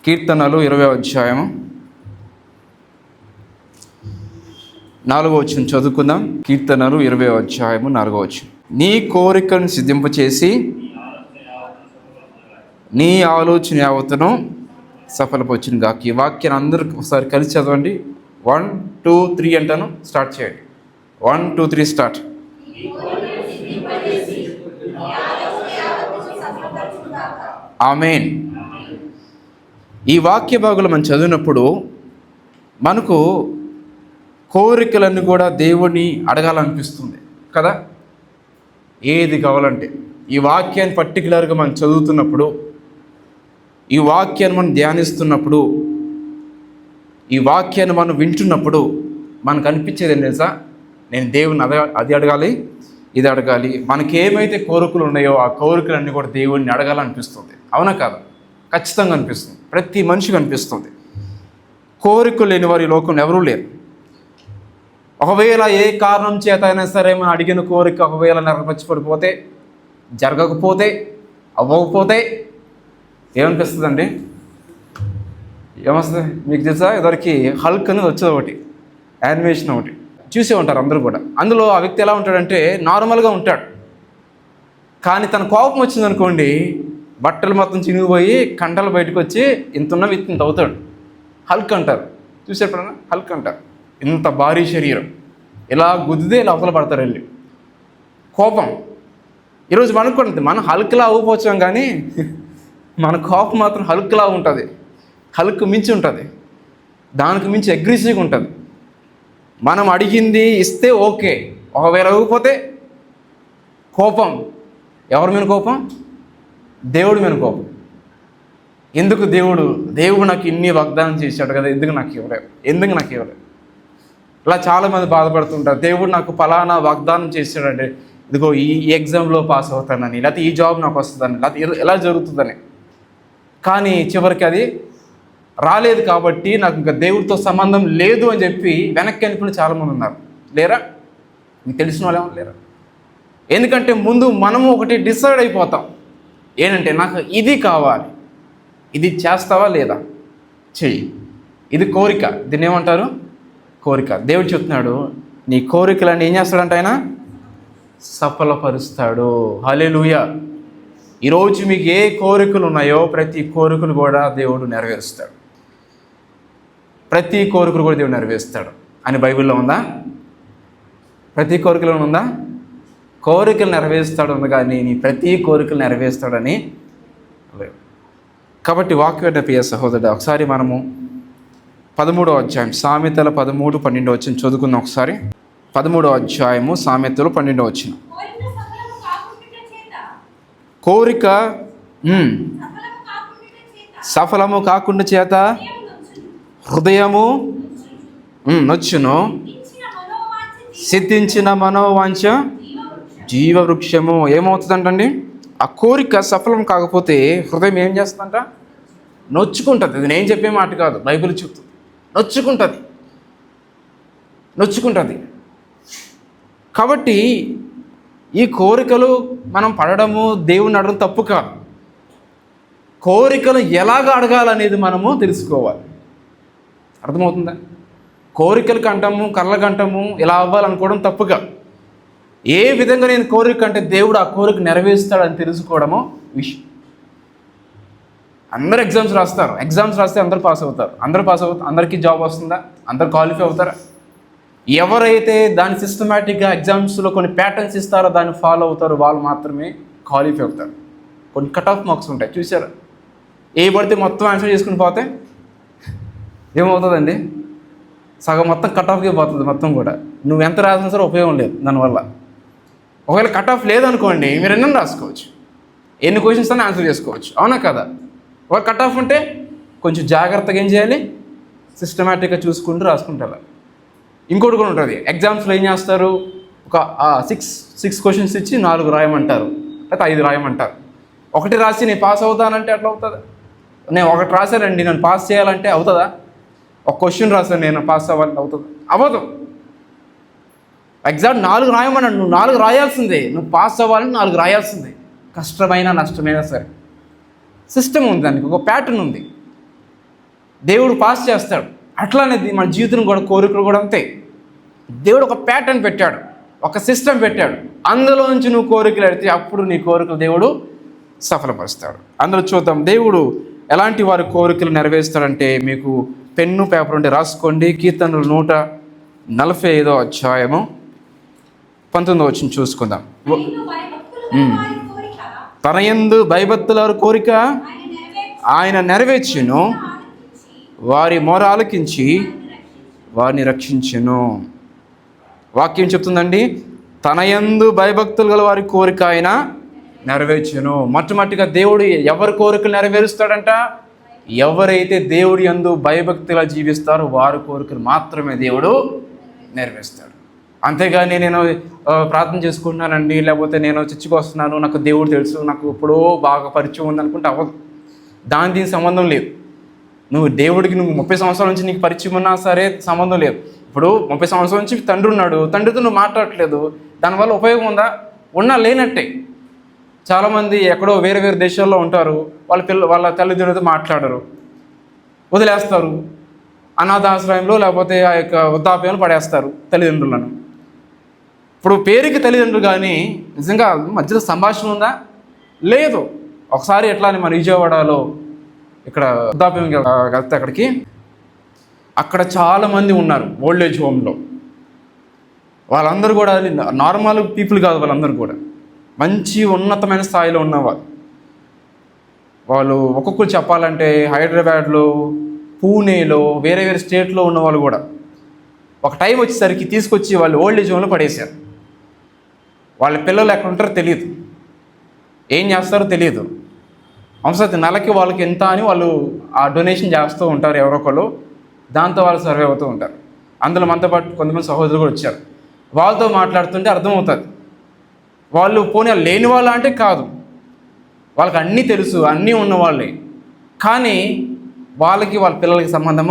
కీర్తనలు 20వ అధ్యాయము 4వ వచనం చదువుకుందాం. కీర్తనలు 20వ అధ్యాయము 4వ వచనం. నీ కోరికను సిద్ధింపచేసి నీ ఆలోచన యావత్తును సఫలపరచును గాక. ఈ వాక్యాన్ని అందరూ ఒకసారి కలిసి చదవండి. 1 2 3 అంటాను, స్టార్ట్ చేయండి. 1 2 3 స్టార్ట్. ఆమేన్. ఈ వాక్య భాగంలో మనం చదివినప్పుడు మనకు కోరికలన్నీ కూడా దేవుణ్ణి అడగాలనిపిస్తుంది కదా. ఏది కావాలంటే ఈ వాక్యాన్ని పర్టికులర్గా మనం చదువుతున్నప్పుడు, ఈ వాక్యాన్ని మనం ధ్యానిస్తున్నప్పుడు, ఈ వాక్యాన్ని మనం వింటున్నప్పుడు మనకు అనిపించేది ఏంటి తెలుసా? నేను దేవుని అది అడగాలి, ఇది అడగాలి. మనకి ఏమైతే కోరికలు ఉన్నాయో ఆ కోరికలన్నీ కూడా దేవుణ్ణి అడగాలనిపిస్తుంది. అవునా కాదు? ఖచ్చితంగా అనిపిస్తుంది. ప్రతి మనిషికి అనిపిస్తుంది. కోరికలు లేని వారు ఈ లోకంలో ఎవరూ లేరు. ఒకవేళ ఏ కారణం చేత అయినా సరే మనం అడిగిన కోరిక ఒకవేళ నెరవేర్చబడిపోతే, జరగకపోతే, అవ్వకపోతే ఏమనిపిస్తుందండి? ఏమొస్తుంది మీకు తెలుసా? ఇదివరకు హల్క్ అనేది వచ్చేది ఒకటి, యానిమేషన్ ఒకటి చూసే ఉంటారు అందరూ కూడా. అందులో ఆ వ్యక్తి ఎలా ఉంటాడంటే నార్మల్గా ఉంటాడు, కానీ తన కోపం వచ్చిందనుకోండి బట్టలు మొత్తం చినిగిపోయి కండలు బయటకు వచ్చి ఇంత ఇంత అవుతాడు. హల్క్ అంటారు. చూసేప్పుడన్నా హల్క్ అంటారు. ఇంత భారీ శరీరం, ఇలా గుద్దితే లోపల పడతారు వెళ్ళి. కోపం ఈరోజు మనకు మనం హల్క్లా అవ్వపోవచ్చాం, కానీ మన కోపం మాత్రం హల్క్లా ఉంటుంది. హల్క్ మించి ఉంటుంది, దానికి మించి అగ్రెసివ్గా ఉంటుంది. మనం అడిగింది ఇస్తే ఓకే, ఒకవేళ అవ్వకపోతే కోపం. ఎవరి మీద కోపం? దేవుడి మీద కోపం. ఎందుకు దేవుడు నాకు ఇన్ని వాగ్దానం చేశాడు కదా, ఎందుకు నాకు ఇవ్వలేదు? ఇలా చాలామంది బాధపడుతుంటారు. దేవుడు నాకు ఫలానా వాగ్దానం చేశాడంటే, ఇదిగో ఈ ఎగ్జామ్లో పాస్ అవుతానని, లేకపోతే ఈ జాబ్ నాకు వస్తుందని, లేకపోతే ఎలా జరుగుతుందని. కానీ చివరికి అది రాలేదు కాబట్టి నాకు ఇంకా దేవుడితో సంబంధం లేదు అని చెప్పి వెనక్కి వెళ్ళిపోయిన చాలామంది ఉన్నారు. లేరా? మీకు తెలిసిన వాళ్ళు ఏమో లేరా? ఎందుకంటే ముందు మనము ఒకటి డిసైడ్ అయిపోతాం. ఏంటంటే నాకు ఇది కావాలి, ఇది చేస్తావా లేదా? చెయ్యి. ఇది కోరిక. దీన్ని ఏమంటారు? కోరిక. దేవుడు చెప్తున్నాడు నీ కోరికలన్నీ ఏం చేస్తాడంట? ఆయన సఫలపరుస్తాడు. హల్లెలూయా. ఈరోజు మీకు ఏ కోరికలు ఉన్నాయో ప్రతి కోరికలు కూడా దేవుడు నెరవేరుస్తాడు. ప్రతి కోరికలు కూడా దేవుడు నెరవేరుస్తాడు అని బైబిల్లో ఉందా? ప్రతి కోరికలో ఉందా? కోరికలు నెరవేరుస్తాడు ఉంది, కానీ నీ ప్రతి కోరికలు నెరవేరుస్తాడని లేదు. కాబట్టి వాక్యం ప్రియ సహోదరుడు, ఒకసారి మనము 13వ అధ్యాయం సామెతల 13, 12 వచ్చిన చదువుకుందాం ఒకసారి. 13వ అధ్యాయము సామెతలు 12 వచ్చిన. కోరిక సఫలము కాకుండా చేత హృదయము నొచ్చును, సిద్ధించిన మనోవాంఛ జీవవృక్షము. ఏమవుతుందంటండి? ఆ కోరిక సఫలం కాకపోతే హృదయం ఏం చేస్తుందంట? నొచ్చుకుంటుంది. ఇది నేను చెప్పే మాట కాదు, బైబిల్ చెప్తుంది. నొచ్చుకుంటుంది. కాబట్టి ఈ కోరికలు మనం పడడము, దేవుని అడగడం తప్పు కాదు. కోరికలు ఎలాగ అడగాలనేది మనము తెలుసుకోవాలి. అర్థమవుతుందా? కోరికలు కంటాము, కళ్ళ కంటాము, ఇలా అవ్వాలనుకోవడం తప్పు కాదు. ఏ విధంగా నేను కోరిక అంటే దేవుడు ఆ కోరిక నెరవేరుస్తాడని తెలుసుకోవడము విషయం. అందరూ ఎగ్జామ్స్ రాస్తే అందరూ పాస్ అవుతారు. అందరికీ జాబ్ వస్తుందా? అందరు క్వాలిఫై అవుతారా? ఎవరైతే దాని సిస్టమేటిక్గా ఎగ్జామ్స్లో కొన్ని ప్యాటర్న్స్ ఇస్తారో దాన్ని ఫాలో అవుతారో వాళ్ళు మాత్రమే క్వాలిఫై అవుతారు. కొన్ని కట్ ఆఫ్ మార్క్స్ ఉంటాయి, చూసారా? ఏ పడితే మొత్తం ఆన్సర్ చేసుకుని పోతే ఏమవుతుందండి? సగం మొత్తం కట్ ఆఫ్కి పోతుంది. మొత్తం కూడా నువ్వు ఎంత రాసినా సరే ఉపయోగం లేదు దానివల్ల. ఒకవేళ కట్ ఆఫ్ లేదనుకోండి, మీరు ఎన్నో రాసుకోవచ్చు, ఎన్ని క్వశ్చన్స్ అని ఆన్సర్ చేసుకోవచ్చు. అవునా కదా? ఒక కట్ ఆఫ్ ఉంటే కొంచెం జాగ్రత్తగా ఏం చేయాలి? సిస్టమేటిక్గా చూసుకుంటూ రాసుకుంటారు. ఇంకోటి కూడా ఉంటుంది, ఎగ్జామ్స్లో ఏం చేస్తారు? ఒక 6 క్వశ్చన్స్ ఇచ్చి 4 రాయమంటారు, లేకపోతే 5 రాయమంటారు. ఒకటి రాసి నేను పాస్ అవుతానంటే ఎట్లా అవుతుంది? నేను ఒకటి రాశానండి, నన్ను పాస్ చేయాలంటే అవుతుందా? ఒక క్వశ్చన్ రాశాను, నేను పాస్ అవ్వాలంటే అవుతుంది? అవ్వదు. ఎగ్జామ్ 4 రాయమన్నాడు, నువ్వు 4 రాయాల్సిందే. నువ్వు పాస్ అవ్వాలని 4 రాయాల్సిందే, కష్టమైనా నష్టమైనా సరే. సిస్టమ్ ఉంది, దానికి ఒక ప్యాటర్న్ ఉంది. దేవుడు పాస్ చేస్తాడు. అట్లానే మన జీవితం కూడా, కోరికలు కూడా అంతే. దేవుడు ఒక ప్యాటర్న్ పెట్టాడు, ఒక సిస్టమ్ పెట్టాడు. అందులో నుంచి నువ్వు కోరికలు అడిగితే అప్పుడు నీ కోరికలు దేవుడు సఫలపరుస్తాడు. అందులో చూద్దాం దేవుడు ఎలాంటి వారి కోరికలు నెరవేరుస్తాడంటే, మీకు పెన్ను పేపర్ ఉంటే రాసుకోండి. కీర్తనలు 145వ అధ్యాయము 19వ వచనం చూసుకుందాం. తన యందు భయభక్తుల కోరిక ఆయన నెరవేర్చును, వారి మొర ఆలకించి వారిని రక్షించును. వాక్యం చెప్తుందండి, తన యందు భయభక్తులు గల వారి కోరిక ఆయన నెరవేర్చును. మొట్టమొదటిగా దేవుడు ఎవరి కోరికలు నెరవేరుస్తాడంట? ఎవరైతే దేవుడి యందు భయభక్తిగా జీవిస్తారో వారి కోరికలు మాత్రమే దేవుడు నెరవేరుస్తాడు. అంతేగాని నేను ప్రార్థన చేసుకుంటున్నానండి, లేకపోతే నేను చర్చికి వస్తున్నాను, నాకు దేవుడు తెలుసు, నాకు ఎప్పుడో బాగా పరిచయం ఉందనుకుంటే అవ్వదు. దీనికి సంబంధం లేదు. నువ్వు దేవుడికి 30 సంవత్సరాల నుంచి నీకు పరిచయం ఉన్నా సరే సంబంధం లేదు. ఇప్పుడు 30 సంవత్సరాల నుంచి తండ్రి ఉన్నాడు, తండ్రితో నువ్వు మాట్లాడట్లేదు, దానివల్ల ఉపయోగం ఉందా? ఉన్నా లేనట్టే. చాలామంది ఎక్కడో వేరే వేరే దేశాల్లో ఉంటారు, వాళ్ళ తల్లిదండ్రులతో మాట్లాడరు, వదిలేస్తారు, అనాథాశ్రయంలో లేకపోతే ఆ యొక్క వృద్ధాప్యంలో పడేస్తారు తల్లిదండ్రులను. ఇప్పుడు పేరుకి తల్లిదండ్రులు, కానీ నిజంగా మధ్యలో సంభాషణ ఉందా? లేదు. ఒకసారి ఎట్లా అని మన విజయవాడలో ఇక్కడ వృద్ధాప్యం వెళ్తే అక్కడ చాలామంది ఉన్నారు ఓల్డ్ ఏజ్ హోమ్లో. వాళ్ళందరూ కూడా నార్మల్ పీపుల్ కాదు, వాళ్ళందరూ కూడా మంచి ఉన్నతమైన స్థాయిలో ఉన్నవాళ్ళు. వాళ్ళు ఒక్కొక్కరు చెప్పాలంటే హైదరాబాద్లో, పూణేలో, వేరే వేరే స్టేట్లో ఉన్నవాళ్ళు కూడా ఒక టైం వచ్చేసరికి తీసుకొచ్చి వాళ్ళు ఓల్డ్ ఏజ్ హోమ్లో పడేశారు. వాళ్ళ పిల్లలు ఎక్కడ ఉంటారో తెలియదు, ఏం చేస్తారో తెలియదు. అవసరం నెలకి వాళ్ళకి ఎంత అని వాళ్ళు ఆ డొనేషన్ చేస్తూ ఉంటారు ఎవరో ఒకళ్ళు, దాంతో వాళ్ళు సర్వే అవుతూ ఉంటారు. అందులో మనతో పాటు కొంతమంది సహోదరులు కూడా వచ్చారు. వాళ్ళతో మాట్లాడుతుంటే అర్థమవుతుంది వాళ్ళు పోనీ లేని వాళ్ళు అంటే కాదు, వాళ్ళకి అన్నీ తెలుసు, అన్నీ ఉన్నవాళ్ళే, కానీ వాళ్ళకి వాళ్ళ పిల్లలకి సంబంధం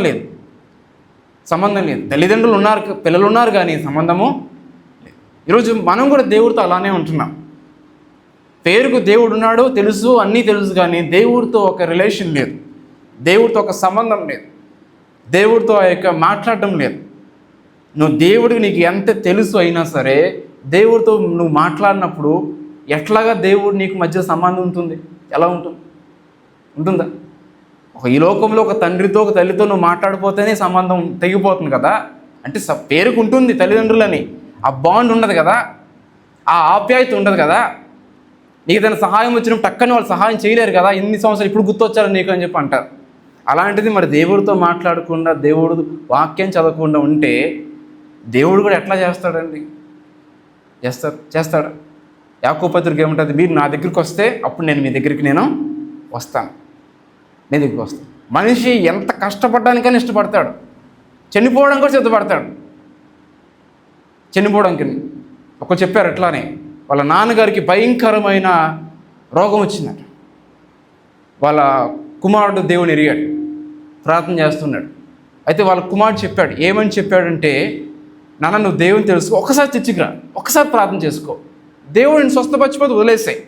లేదు. తల్లిదండ్రులు ఉన్నారు, పిల్లలు ఉన్నారు, కానీ సంబంధము లేదు. ఈరోజు మనం కూడా దేవుడితో అలానే ఉంటున్నాం. పేరుకు దేవుడు ఉన్నాడు, తెలుసు, అన్నీ తెలుసు, కానీ దేవుడితో ఒక రిలేషన్ లేదు, దేవుడితో ఒక సంబంధం లేదు, దేవుడితో ఆ యొక్క మాట్లాడటం లేదు. నువ్వు దేవుడికి నీకు ఎంత తెలుసు అయినా సరే దేవుడితో నువ్వు మాట్లాడినప్పుడు ఎట్లాగా దేవుడు నీకు మధ్య సంబంధం ఉంటుంది? ఎలా ఉంటుందా? ఈ లోకంలో ఒక తండ్రితో ఒక తల్లితో నువ్వు మాట్లాడిపోతేనే సంబంధం తెగిపోతుంది కదా. అంటే పేరుకు ఉంటుంది తల్లిదండ్రులని, ఆ బాండ్ ఉండదు కదా, ఆ ఆప్యాయత ఉండదు కదా. నీకు ఏదైనా సహాయం వచ్చినప్పుడు టక్కని వాళ్ళు సహాయం చేయలేరు కదా, ఎన్ని సంవత్సరాలు ఇప్పుడు గుర్తొచ్చారు నీకు అని చెప్పి అంటారు. అలాంటిది మరి దేవుడితో మాట్లాడకుండా, దేవుడు వాక్యం చదవకుండా ఉంటే దేవుడు కూడా ఎట్లా చేస్తాడండి? చేస్తాడు. యాకోబు పత్రిక ఏముంటుంది? మీరు నా దగ్గరికి వస్తే అప్పుడు నేను మీ దగ్గరికి వస్తాను. నీ దగ్గరికి వస్తాను. మనిషి ఎంత కష్టపడడానికైనా ఇష్టపడతాడు, చనిపోవడం కూడా సిద్ధపడతాడు. చనిపోవడానికి ఒక చెప్పారు ఎట్లానే, వాళ్ళ నాన్నగారికి భయంకరమైన రోగం వచ్చిందట. వాళ్ళ కుమారుడు దేవుని ఎరిగాడు, ప్రార్థన చేస్తున్నాడు. అయితే వాళ్ళ కుమారుడు చెప్పాడు, ఏమని చెప్పాడంటే, నాన్న నువ్వు దేవుని తెలుసుకో, ఒకసారి చర్చికి రా, ఒకసారి ప్రార్థన చేసుకో, దేవుడిని స్వస్థపరిచిపోతే వదిలేసాయి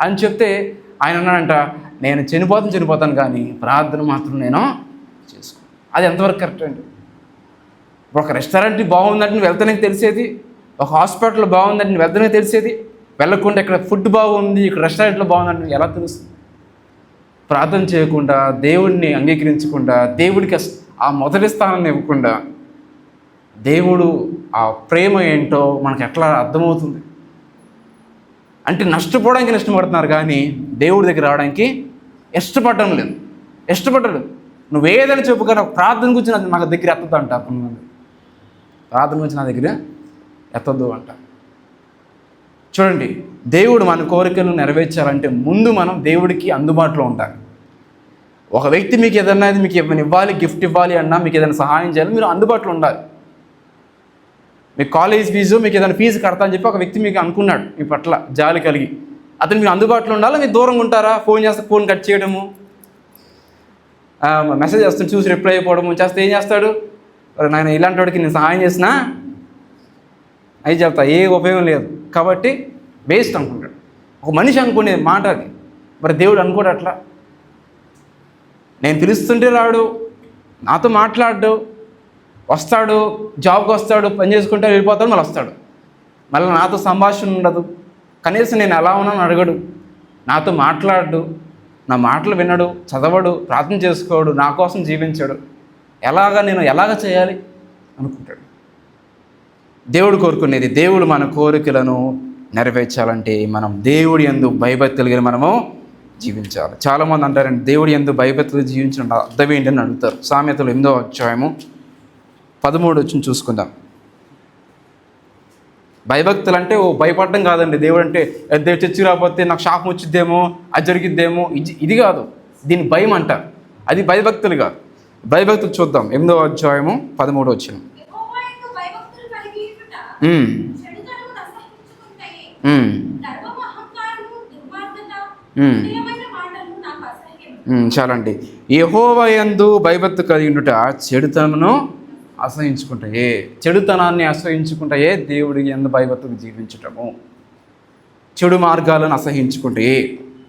అని చెప్తే ఆయన అన్నాడంట, నేను చనిపోతాను కానీ ప్రార్థన మాత్రం నేను చేసుకో. అది ఎంతవరకు కరెక్ట్ అండి? ఇప్పుడు ఒక రెస్టారెంట్ బాగుందంటే నువ్వు వెళ్తానే తెలిసేది, ఒక హాస్పిటల్ బాగుందంటే నువ్వు వెళ్తానే తెలిసేది, వెళ్ళకుండా ఇక్కడ ఫుడ్ బాగుంది, ఇక్కడ రెస్టారెంట్లో బాగుందంటే ఎలా తెలుస్తుంది? ప్రార్థన చేయకుండా, దేవుడిని అంగీకరించకుండా, దేవుడికి ఆ మొదటి స్థానాన్ని ఇవ్వకుండా, దేవుడు ఆ ప్రేమ ఏంటో మనకు ఎట్లా అర్థమవుతుంది? అంటే నష్టపోవడానికి ఇష్టపడుతున్నారు కానీ దేవుడి దగ్గర రావడానికి ఇష్టపడడం లేదు. నువ్వేదైనా చెప్పుగా నాకు ప్రార్థన గురించి నాకు దగ్గర ఎత్తద్దు అంట. ప్రార్థన గురించి నా దగ్గర ఎత్తద్దు అంట. చూడండి, దేవుడు మన కోరికలను నెరవేర్చాలంటే ముందు మనం దేవుడికి అందుబాటులో ఉండాలి. ఒక వ్యక్తి మీకు ఏదైనా మీకు ఏమైనా ఇవ్వాలి, గిఫ్ట్ ఇవ్వాలి అన్నా, మీకు ఏదైనా సహాయం చేయాలి, మీరు అందుబాటులో ఉండాలి. మీకు కాలేజ్ ఫీజు, మీకు ఏదైనా ఫీజు కడతా అని చెప్పి ఒక వ్యక్తి మీకు అనుకున్నాడు, మీ పట్ల జాలి కలిగి, అతను మీకు అందుబాటులో ఉండాలి. మీరు దూరంగా ఉంటారా? ఫోన్ చేస్తే ఫోన్ కట్ చేయడము, మెసేజ్ చేస్తాను చూసి రిప్లై అయిపోవడము చేస్తే ఏం చేస్తాడు? నాయన ఇలాంటి వాడికి నేను సహాయం చేసినా అవి చెప్తా, ఏ ఉపయోగం లేదు కాబట్టి వేస్ట్ అనుకుంటాడు. ఒక మనిషి అనుకునే మాట అది. మరి దేవుడు అనుకోడు అట్లా. నేను పిలుస్తుంటే రాడు, నాతో మాట్లాడు, వస్తాడు, జాబ్కి వస్తాడు, పని చేసుకుంటే వెళ్ళిపోతాడు, మళ్ళీ వస్తాడు, మళ్ళీ నాతో సంభాషణ ఉండదు, కనీసం నేను ఎలా ఉన్నాను అడగడు, నాతో మాట్లాడు, నా మాటలు వినడు, చదవడు, ప్రార్థన చేసుకోడు, నా కోసం జీవించాడు, నేను ఎలాగ చేయాలి అనుకుంటాడు. దేవుడు కోరుకునేది, దేవుడు మన కోరికలను నెరవేర్చాలంటే మనం దేవుడి యందు భయభక్తులు కలిగి మనము జీవించాలి. చాలామంది అంటారండి, దేవుడి యందు భయభక్తులు జీవించడం అర్థం ఏంటని అడుగుతారు. సామెతలు 8వ అధ్యాయము 13 చూసుకుందాం. భయభక్తులు అంటే భయపడడం కాదండి. దేవుడు అంటే దేవుడు చర్చి రాకపోతే నాకు శాపం వచ్చిద్దేమో, అది జరిగిద్దేమో, ఇది కాదు. దీన్ని భయం అంటారు. అది భయభక్తులు కాదు. భయభక్తులు చూద్దాం. 8వ అధ్యాయము 13 వచనం. చాలండి. యెహోవా యందు భయభక్తి కలిగి ఉండుట చెడుతనమును అసహించుకుంటాయే. చెడుతనాన్ని అసహించుకుంటాయే దేవుడి యందు భయభక్తికి జీవించటము. చెడు మార్గాలను అసహించుకుంటాయే.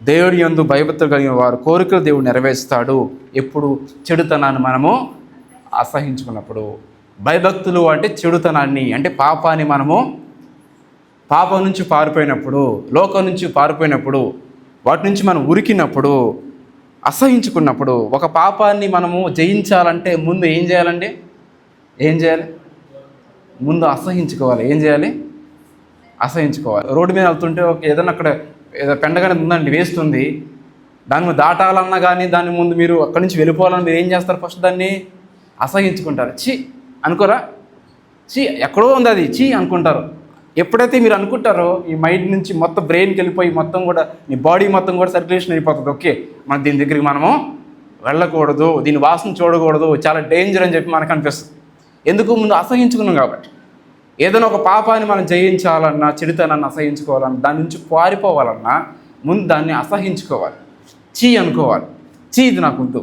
దేవుడి యందు భయభక్తులు కలిగిన వారు కోరికలు దేవుడు నెరవేరుస్తాడు. ఎప్పుడు? చెడుతనాన్ని మనము అసహించుకున్నప్పుడు. భయభక్తులు అంటే చెడుతనాన్ని, అంటే పాపాన్ని మనము పాపం నుంచి పారిపోయినప్పుడు, లోకం నుంచి పారిపోయినప్పుడు, వాటి నుంచి మనం ఉరికినప్పుడు, అసహించుకున్నప్పుడు. ఒక పాపాన్ని మనము జయించాలంటే ముందు ఏం చేయాలండి? ముందు అసహించుకోవాలి. ఏం చేయాలి? అసహించుకోవాలి. రోడ్డు మీద వెళ్తుంటే ఏదైనా అక్కడ ఏదో పెండగానే ఉందండి, వేస్తుంది, దాని మీద దాటాలన్నా కానీ దాని ముందు మీరు అక్కడి నుంచి వెళ్ళిపోవాలని మీరు ఏం చేస్తారు? ఫస్ట్ దాన్ని అసహించుకుంటారు. ఛీ అనుకోరా? ఛీ ఎక్కడో ఉంది అది, ఛీ అనుకుంటారు. ఎప్పుడైతే మీరు అనుకుంటారో ఈ మైండ్ నుంచి మొత్తం బ్రెయిన్కి వెళ్ళిపోయి మొత్తం కూడా మీ బాడీ మొత్తం కూడా సర్క్యులేషన్ అయిపోతుంది. ఓకే, మనం దీని దగ్గరికి మనము వెళ్ళకూడదు, దీని వాసన చూడకూడదు, చాలా డేంజర్ అని చెప్పి మనకు అనిపిస్తుంది. ఎందుకు? ముందు అసహించుకున్నాం కాబట్టి. ఏదైనా ఒక పాపాన్ని మనం జయించాలన్నా, చెడుతనాన్ని అసహించుకోవాలన్నా, దాని నుంచి పారిపోవాలన్నా ముందు దాన్ని అసహించుకోవాలి. చీ అనుకోవాలి. చీ ఇది నాకు వద్దు,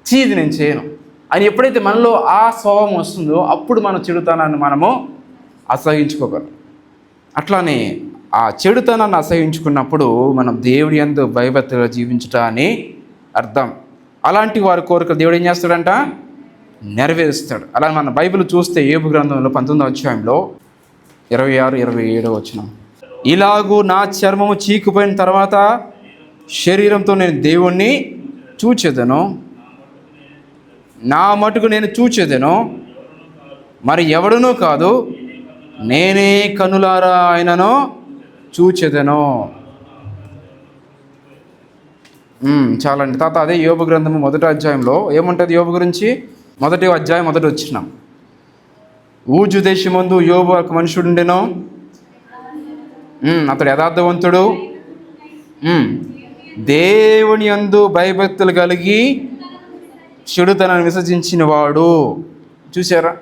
చీ ఇది నేను చేయను అని ఎప్పుడైతే మనలో ఆ స్వభావం వస్తుందో అప్పుడు మన చెడుతనాన్ని మనము అసహించుకోగలం. అట్లానే ఆ చెడుతనాన్ని అసహించుకున్నప్పుడు మనం దేవుడి యందు భయభక్తులుగా జీవించుట అని అర్థం. అలాంటి వారి కోరికలు దేవుడు ఏం చేస్తాడంట? నెరవేరుస్తాడు. అలా మన బైబిల్ చూస్తే యోబు గ్రంథంలో 19వ అధ్యాయంలో 26-27 వచనం. ఇలాగూ నా చర్మము చీకిపోయిన తర్వాత శరీరంతో నేను దేవుణ్ణి చూచెదను, నా మటుకు నేను చూచెదను, మరి ఎవడునూ కాదు, నేనే కనులారా ఆయనను చూచెదను. చాలండి తాత. అదే యోబు గ్రంథము 1వ అధ్యాయంలో ఏముంటుంది యోబు గురించి? 1వ అధ్యాయం 1వ వచనం. ఊజు దేశమందు యోబు ఒక మనుషుడు ఉండెను, అతడు యథార్థవంతుడు, దేవుని యందు భయభక్తులు కలిగి చెడుతనాన్ని విసర్జించిన వాడు. చూసారా?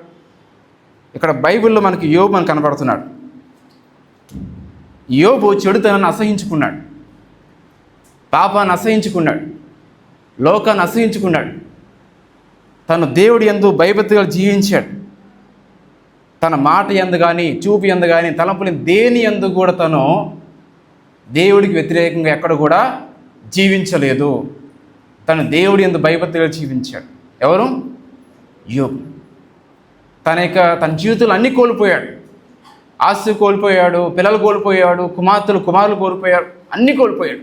ఇక్కడ బైబిల్లో మనకి యోబు మనకు కనబడుతున్నాడు. యోబు చెడుతనాన్ని అసహించుకున్నాడు, పాపాన్ని అసహించుకున్నాడు, లోకాన్ని అసహించుకున్నాడు. తను దేవుడి యందు భయభక్తిగా జీవించాడు. తన మాట యందు కానీ, చూపు యందు కానీ, తలంపుని దేని యందు కూడా తను దేవుడికి వ్యతిరేకంగా ఎక్కడ కూడా జీవించలేదు. తను దేవుడి యందు భయభక్తిగా జీవించాడు. ఎవరు? యోబు. తన జీవితంలో అన్నీ కోల్పోయాడు. ఆస్తి కోల్పోయాడు, పిల్లలు కోల్పోయాడు, కుమారులు కోల్పోయాడు, అన్నీ కోల్పోయాడు.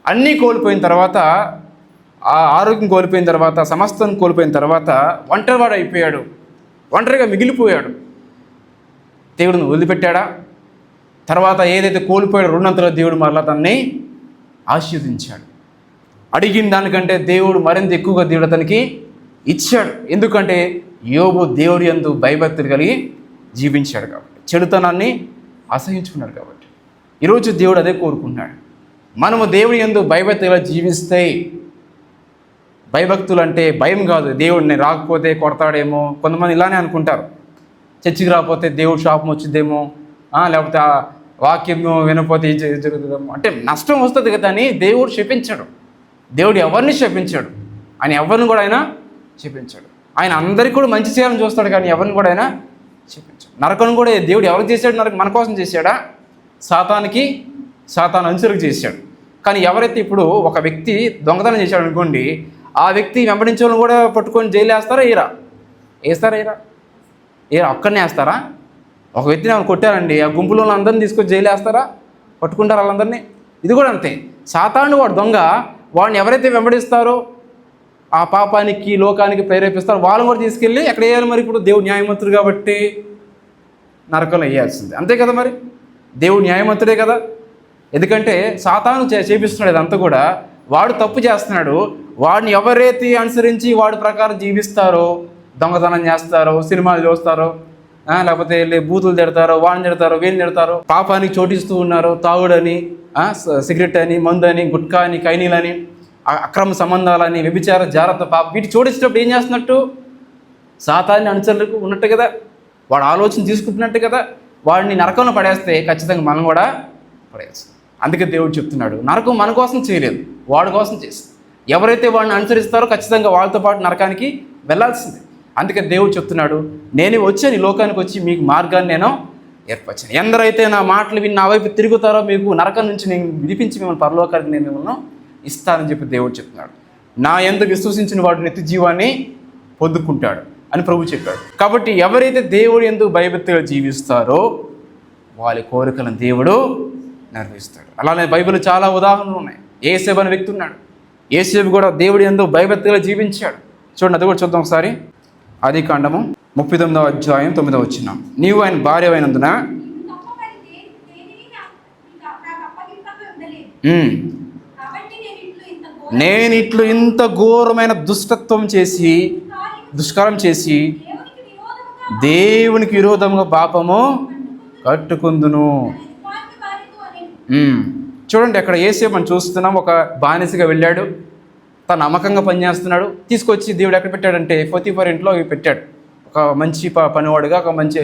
అన్నీ కోల్పోయిన తర్వాత, ఆ ఆరోగ్యం కోల్పోయిన తర్వాత, సమస్తం కోల్పోయిన తర్వాత ఒంటరివాడు అయిపోయాడు, ఒంటరిగా మిగిలిపోయాడు. దేవుడిని వదిలిపెట్టాడా? తర్వాత ఏదైతే కోల్పోయాడో రెండంతలో దేవుడు మరలా తనని ఆశీర్వదించాడు. అడిగిన దానికంటే దేవుడు మరింత ఎక్కువగా దేవుడు అతనికి ఇచ్చాడు. ఎందుకంటే యోబు దేవుడి యందు భయభక్తులు కలిగి జీవించాడు కాబట్టి, చెడుతనాన్ని అసహించుకున్నాడు కాబట్టి. ఈరోజు దేవుడు అదే కోరుకుంటున్నాడు. మనము దేవుడి యందు భయభక్తులుగా జీవిస్తే, భయభక్తులు అంటే భయం కాదు, దేవుడిని రాకపోతే కొడతాడేమో. కొంతమంది ఇలానే అనుకుంటారు, చర్చికి రాకపోతే దేవుడు శాపం వచ్చిద్దేమో, లేకపోతే ఆ వాక్యం వినకపోతే ఏం జరుగుతుందేమో. అంటే నష్టం వస్తుంది కదా అని దేవుడు శపించాడు. దేవుడు ఎవరిని శపించాడు? ఆయన ఎవరిని కూడా ఆయన శపించాడు. ఆయన అందరికీ కూడా మంచి చేయాలని చూస్తాడు, కానీ ఎవరిని కూడా ఆయన శపించాడు. నరకను కూడా దేవుడు ఎవరు చేశాడు? నరకం మన కోసం చేశాడా? సాతాను అనుసరికి చేశాడు. కానీ ఎవరైతే ఇప్పుడు ఒక వ్యక్తి దొంగతనం చేశాడు అనుకోండి, ఆ ఆ వ్యక్తి వెంబడించే వాళ్ళని కూడా పట్టుకొని జైలు వేస్తారా? వేస్తారా? ఒక్కడినే వేస్తారా? ఒక వ్యక్తిని ఏమైనా కొట్టారండి, ఆ గుంపులో అందరినీ తీసుకొని జైలు వేస్తారా? పట్టుకుంటారు వాళ్ళందరినీ. ఇది కూడా అంతే. సాతాను వాడు దొంగ, వాడిని ఎవరైతే వెంబడిస్తారో, ఆ పాపానికి లోకానికి ప్రేరేపిస్తారో వాళ్ళని కూడా తీసుకెళ్ళి ఎక్కడ వేయాలి? మరి ఇప్పుడు దేవుడు న్యాయమంతుడు కాబట్టి నరకంలో వేయాల్సిందే, అంతే కదా. మరి దేవుడు న్యాయమంతుడే కదా. ఎందుకంటే సాతాను చేపిస్తున్నాడు ఇదంతా కూడా. వాడు తప్పు చేస్తున్నాడు. వాడిని ఎవరైతే అనుసరించి వాడి ప్రకారం జీవిస్తారో, దొంగతనం చేస్తారో, సినిమాలు చూస్తారో, లేకపోతే బూతులు తిడతారో, వాడిని తిడతారో, వీళ్ళని తిడతారో, పాపానికి చోటిస్తూ ఉన్నారు, తాగుడని, సిగరెట్ అని, మందు అని, గుట్కా అని, కైనీలని, అక్రమ సంబంధాలని, వ్యభిచార, జాగ్రత్త, పాప, వీటి చోటించినప్పుడు ఏం చేస్తున్నట్టు? సాతాన్ని అనుచరులకు ఉన్నట్టు కదా, వాడు ఆలోచన తీసుకుంటున్నట్టు కదా. వాడిని నరకంలో పడేస్తే ఖచ్చితంగా మనం కూడా పడేస్తాం. అందుకే దేవుడు చెప్తున్నాడు, నరకం మన కోసం చేయలేదు, వాడి కోసం చేస్తుంది. ఎవరైతే వాడిని అనుసరిస్తారో ఖచ్చితంగా వాళ్ళతో పాటు నరకానికి వెళ్ళాల్సిందే. అందుకే దేవుడు చెప్తున్నాడు, నేను వచ్చాను ఈ లోకానికి వచ్చి మీకు మార్గాన్ని నేను ఏర్పరిచాను. ఎందరైతే నా మాటలు విని నా వైపు తిరుగుతారో మీకు నరకం నుంచి నేను విడిపించి మిమ్మల్ని పరలోకానికి నేను మిమ్మల్ని ఇస్తానని చెప్పి దేవుడు చెప్తున్నాడు. నా యందు విశ్వసించిన వాడు నిత్య జీవాన్ని పొందుకుంటాడు అని ప్రభు చెప్పాడు. కాబట్టి ఎవరైతే దేవుడు యందు భయభక్తిగా జీవిస్తారో వాళ్ళ కోరికలను దేవుడు నెరవేరుస్తాడు. అలానే బైబిల్లో చాలా ఉదాహరణలు ఉన్నాయి. యేసేపు అనే వ్యక్తి ఉన్నాడు. యేసేపు కూడా దేవుడి యందు భయభక్తిగా జీవించాడు. చూడండి, అది కూడా చూద్దాం ఒకసారి. ఆదికాండము 39వ అధ్యాయం 9వ వచనం. నీవు ఆయన భార్య అయినందున నేను ఇట్లు ఇంత ఘోరమైన దుష్కారం చేసి దేవునికి విరోధంగా పాపము కట్టుకుందును. చూడండి, అక్కడ యేసేపు మనం చూస్తున్నాం. ఒక బానిసగా వెళ్ళాడు, తను నమ్మకంగా పనిచేస్తున్నాడు. తీసుకొచ్చి దేవుడు ఎక్కడ పెట్టాడంటే పోతీఫర్ ఇంట్లో పెట్టాడు. ఒక మంచి పనివాడుగా, ఒక మంచి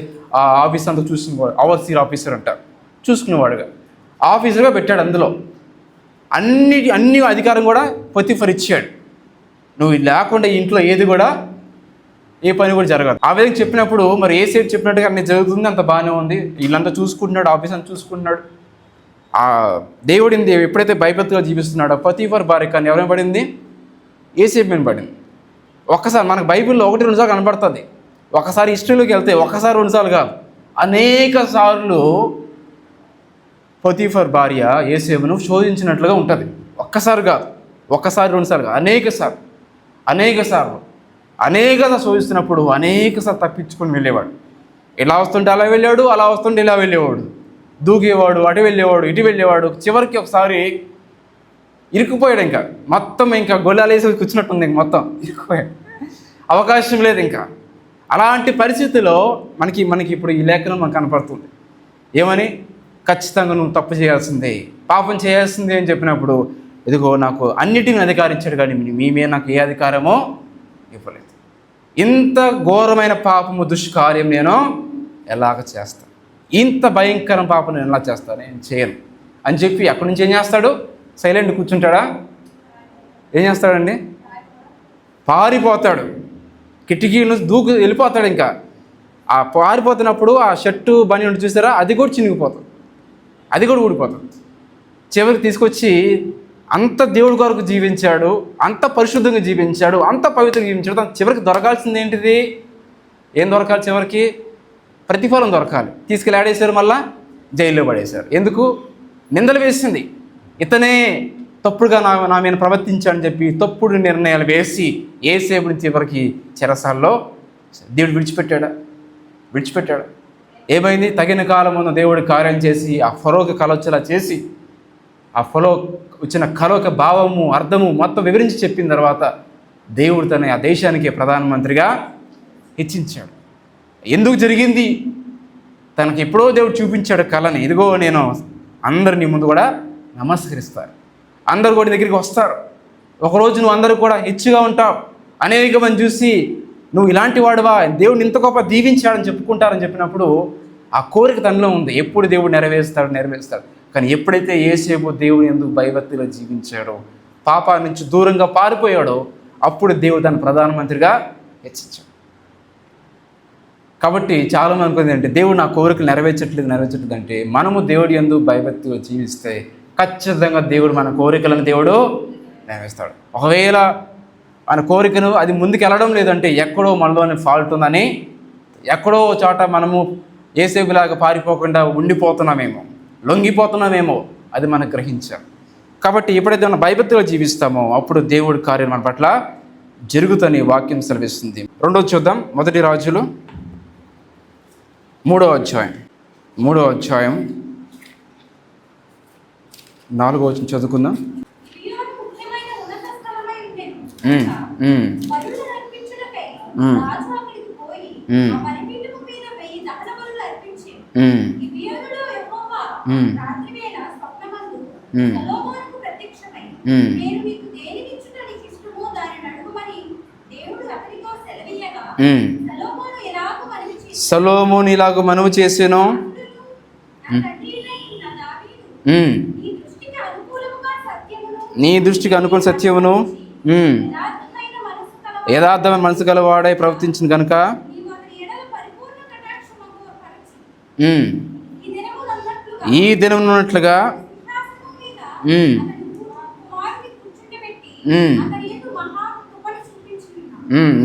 ఆఫీసర్ అంతా చూసుకునేవాడు, ఓవర్సీర్ ఆఫీసర్ అంటారు, చూసుకునేవాడుగా ఆఫీసర్గా పెట్టాడు. అందులో అన్ని అధికారం కూడా పోతీఫర్ ఇచ్చాడు. నువ్వు లేకుండా ఈ ఇంట్లో ఏది కూడా, ఏ పని కూడా జరగదు. ఆ విధంగా చెప్పినప్పుడు మరి యేసేపు చెప్పినట్టుగా అన్ని జరుగుతుంది, అంత బాగానే ఉంది, వీళ్ళంతా చూసుకుంటున్నాడు, ఆఫీస్ అంతా చూసుకుంటున్నాడు. ఆ దేవుడిని ఎప్పుడైతే భయభక్తిగా జీవిస్తున్నాడో పోతీఫర్ భార్య కానీ ఎవరైనా పడింది? యేసేపు మీద పడింది. ఒక్కసారి మనకు బైబిల్లో 1-2 సార్లు కనబడుతుంది. ఒకసారి హిస్టరీలోకి వెళ్తే ఒకసారి 2 సార్లు కాదు, అనేక సార్లు పోతీఫర్ భార్య యేసేపును శోధించినట్లుగా ఉంటుంది. ఒక్కసారి కాదు, 2 సార్లు కాదు, అనేక సార్లు శోధిస్తున్నప్పుడు అనేకసార్లు తప్పించుకొని వెళ్ళేవాడు. ఇలా వస్తుంటే అలా వెళ్ళాడు, అలా వస్తుంటే ఇలా వెళ్ళేవాడు, దూకేవాడు, అటు వెళ్ళేవాడు, ఇటు వెళ్ళేవాడు. చివరికి ఒకసారి ఇరుక్కుపోయాడు. ఇంకా మొత్తం గొల్లాలేసి కూర్చున్నట్టుంది, మొత్తం ఇరుక్కుపోయాడు, అవకాశం లేదు ఇంకా. అలాంటి పరిస్థితిలో మనకి ఇప్పుడు ఈ లేఖనం మనకు కనపడుతుంది. ఏమని? ఖచ్చితంగా నువ్వు తప్పు చేయాల్సిందే, పాపం చేయాల్సిందే అని చెప్పినప్పుడు, ఇదిగో నాకు అన్నిటిని అధికారించాడు కానీ మీ మీద నాకు ఏ అధికారమో ఇవ్వలేదు. ఇంత ఘోరమైన పాపము, దుష్కార్యం నేను ఎలాగ చేస్తాను? ఇంత భయంకరం పాపం నేను ఎలా చేస్తాను? నేను చేయను అని చెప్పి అక్కడి నుంచి ఏం చేస్తాడు? సైలెంట్ కూర్చుంటాడా? ఏం చేస్తాడండి? పారిపోతాడు, కిటికీలు వెళ్ళిపోతాడు. ఇంకా ఆ పారిపోతున్నప్పుడు ఆ షర్టు బని ఉండి చూసారా, అది కూడా చినిగిపోతుంది, అది కూడా ఊడిపోతుంది. చివరికి తీసుకొచ్చి అంత దేవుడి కొరకు జీవించాడు, అంత పరిశుద్ధంగా జీవించాడు, అంత పవిత్రంగా జీవించాడు. చివరికి దొరకాల్సింది ఏంటిది? ఏం దొరకాలి? చివరికి ప్రతిఫలం దొరకాలి. తీసుకెళ్ళి ఆడేశారు, మళ్ళా జైల్లో పడేశారు. ఎందుకు? నిందలు వేసింది, ఇతనే తప్పుడుగా నా మీద ప్రవర్తించాడని చెప్పి తప్పుడు నిర్ణయాలు వేసి యేసేపుని చివరికి చెరసాల్లో దేవుడు విడిచిపెట్టాడు. ఏమైంది? తగిన కాలం ముందు దేవుడి కార్యం చేసి ఆ ఫరోకి కల వచ్చేలా చేసి, ఆ ఫరో వచ్చిన కల యొక్క భావము, అర్థము మొత్తం వివరించి చెప్పిన తర్వాత దేవుడు తన ఆ దేశానికి ప్రధానమంత్రిగా హెచ్చించాడు. ఎందుకు జరిగింది? తనకి ఎప్పుడో దేవుడు చూపించాడు కళని. ఇదిగో నేను అందరినీ ముందు కూడా నమస్కరిస్తారు, అందరు కూడా దగ్గరికి వస్తారు, ఒకరోజు నువ్వు అందరూ కూడా హెచ్చుగా ఉంటావు, అనేక మంది చూసి నువ్వు ఇలాంటి వాడువా, దేవుడిని ఇంత గొప్ప దీవించాడని చెప్పుకుంటారని చెప్పినప్పుడు ఆ కోరిక తనలో ఉంది. ఎప్పుడు దేవుడు నెరవేరుస్తాడు. కానీ ఎప్పుడైతే యేసేపు దేవుడు ఎందుకు భయభక్తిలో జీవించాడో, పాపా నుంచి దూరంగా పారిపోయాడో, అప్పుడు దేవుడు తన ప్రధానమంత్రిగా హెచ్చించాడు. కాబట్టి చాలామంది అనుకుంది అంటే దేవుడు నా కోరికలు నెరవేర్చట్లేదు అంటే, మనము దేవుడి యందు భయభక్తిలో జీవిస్తే ఖచ్చితంగా దేవుడు మన కోరికలను దేవుడు నెరవేరుస్తాడు. ఒకవేళ ఆయన కోరికను అది ముందుకు వెళ్ళడం లేదంటే ఎక్కడో మనలోని ఫాల్ట్ ఉందని, ఎక్కడో చోట మనము ఏసేపులాగా పారిపోకుండా ఉండిపోతున్నామేమో, లొంగిపోతున్నామేమో అది మనం గ్రహించాం. కాబట్టి ఎప్పుడైతే మనం భయభక్తిలో జీవిస్తామో అప్పుడు దేవుడి కార్యం మన పట్ల జరుగుతని వాక్యం సెలవిస్తుంది. రెండోది చూద్దాం. 1 రాజులు 3వ అధ్యాయం 4వ వచనం చదువుకుందాం. సొలొమోను ఇలాగ మనవి చేసెను, నీ దృష్టికి అనుకూల సత్యమును యథార్థమైన మనసు గలవాడై ప్రవర్తించిన కనుక ఈ దినం ఉన్నట్లుగా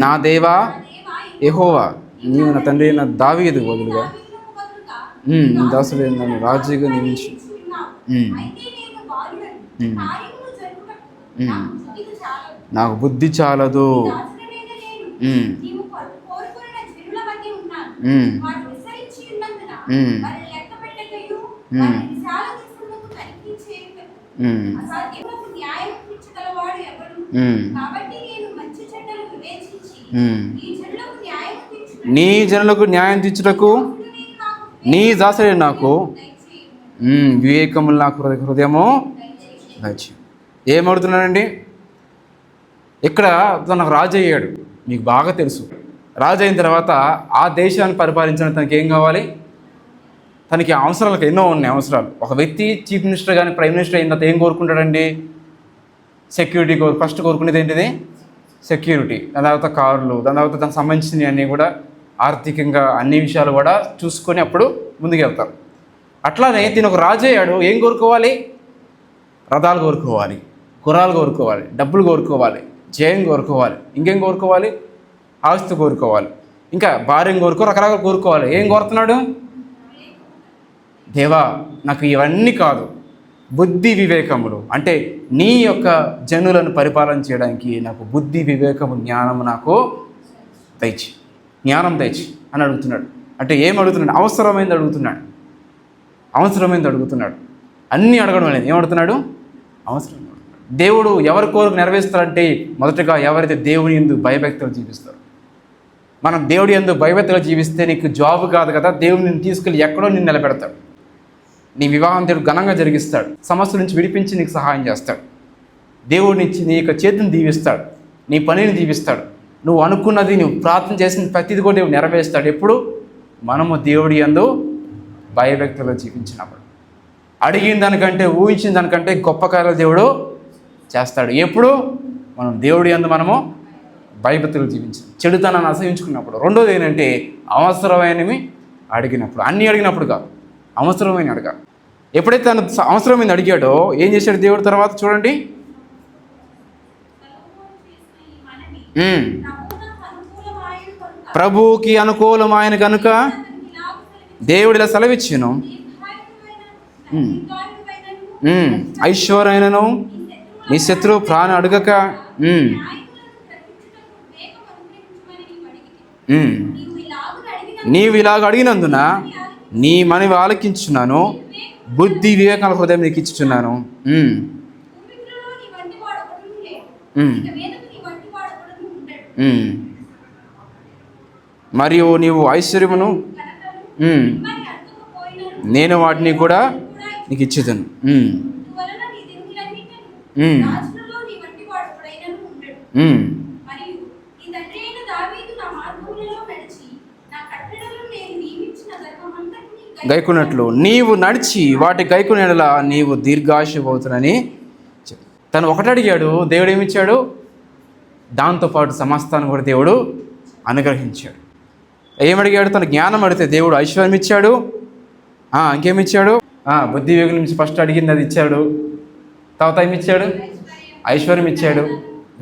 నా దేవా యెహోవా, నీవు నా తండ్రి అయిన దావీదు బదులుగా నీ దాసుడైన నన్ను రాజుగా నియమించు. నాకు బుద్ధి చాలదు. నీ జనులకు న్యాయం తీర్చుటకు నీ దాసుడే నాకు వివేకములు నాకు హృదయము దయచేయి. ఏమడుతున్నానండి? ఇక్కడ తనకు రాజు అయ్యాడు, మీకు బాగా తెలుసు. రాజు అయిన తర్వాత ఆ దేశాన్ని పరిపాలించడానికి తనకి ఏం కావాలి? తనకి అవసరాలకు ఎన్నో ఉన్నాయి అవసరాలు. ఒక వ్యక్తి చీఫ్ మినిస్టర్ కానీ ప్రైమ్ మినిస్టర్ అయిన తర్వాత ఏం కోరుకుంటాడండి? సెక్యూరిటీ ఫస్ట్ కోరుకునేది ఏంటిది? సెక్యూరిటీ. దాని తర్వాత కార్లు, దాని తర్వాత దానికి సంబంధించినవి అన్నీ కూడా ఆర్థికంగా అన్ని విషయాలు కూడా చూసుకొని అప్పుడు ముందుకు వెళ్తారు. అట్లానే తిను ఒక రాజు అయ్యాడు. ఏం కోరుకోవాలి? రథాలు కోరుకోవాలి, గుర్రాలు కోరుకోవాలి, డబ్బులు కోరుకోవాలి, జయం కోరుకోవాలి, ఇంకేం కోరుకోవాలి? ఆస్తి కోరుకోవాలి, ఇంకా భార్యను రకరకాలు కోరుకోవాలి. ఏం కోరుతున్నాడు? దేవా నాకు ఇవన్నీ కాదు, బుద్ధి వివేకములు, అంటే నీ యొక్క జనులను పరిపాలన చేయడానికి నాకు బుద్ధి వివేకము జ్ఞానము నాకు దయచి, జ్ఞానం దయచి అని అడుగుతున్నాడు. అంటే ఏం అడుగుతున్నాడు? అవసరమైంది అడుగుతున్నాడు. అన్నీ అడగడం లేదు. ఏమడుగుతున్నాడు? అవసరం. దేవుడు ఎవరి కోరిక నెరవేరుస్తారంటే మొదటగా ఎవరైతే దేవుని యందు భయభక్తులు జీవిస్తారో. మనం దేవుడి యందు భయభక్తులు జీవిస్తే నీకు జాబ్ కాదు కదా, దేవుడు నిన్ను తీసుకెళ్ళి ఎక్కడో నిన్ను నిలబెడతాడు. నీ వివాహం దేవుడు ఘనంగా జరిగిస్తాడు. సమస్యల నుంచి విడిపించి నీకు సహాయం చేస్తాడు. దేవుడి నుంచి నీ యొక్క చేతిని దీవిస్తాడు, నీ పనిని దీవిస్తాడు. నువ్వు అనుకున్నది, నువ్వు ప్రార్థన చేసిన ప్రతిది కూడా దేవుడు నెరవేరుస్తాడు. ఎప్పుడు? మనము దేవుడి యందు భయభక్తులు జీవించినప్పుడు. అడిగిన దానికంటే, ఊహించిన దానికంటే గొప్ప కార్యాలు దేవుడు చేస్తాడు. ఎప్పుడు? మనం దేవుడి యందు మనము భయభక్తులు జీవించాలి, చెడుతనాన్ని అసహించుకున్నప్పుడు. రెండోది ఏంటంటే అవసరమైనవి అడిగినప్పుడు. అన్నీ అడిగినప్పుడు కాదు, అవసరమైన అడగాలి. ఎప్పుడైతే తను అవసరమైన అడిగాడో ఏం చేశాడు దేవుడు తర్వాత? చూడండి, ప్రభువుకి అనుకూలమైన కనుక దేవుడు ఇలా సెలవిచ్చాను, ఐశ్వర్యను నీ శత్రువు ప్రాణం అడగక నీవు ఇలాగ అడిగినందున నీ మనవి ఆలకించున్నాను, బుద్ధి వివేకాల హృదయం నీకు ఇచ్చుచున్నాను. మరియు నీవు ఐశ్వర్యమును నేను వాటిని కూడా నీకు ఇచ్చేదను. గైకున్నట్లు నీవు నడిచి వాటి గైకునేలా నీవు దీర్ఘాయుష్యవుతానని తను ఒకటి అడిగాడు, దేవుడు ఏమిచ్చాడు? దాంతోపాటు సమస్తాన్ని కూడా దేవుడు అనుగ్రహించాడు. ఏమడిగాడు? తన జ్ఞానం అడిగితే దేవుడు ఐశ్వర్యం ఇచ్చాడు. ఇంకేమిచ్చాడు? బుద్ధి వివేకం నుంచి ఫస్ట్ అడిగింది అది ఇచ్చాడు. తర్వాత ఏమిచ్చాడు? ఐశ్వర్యం ఇచ్చాడు,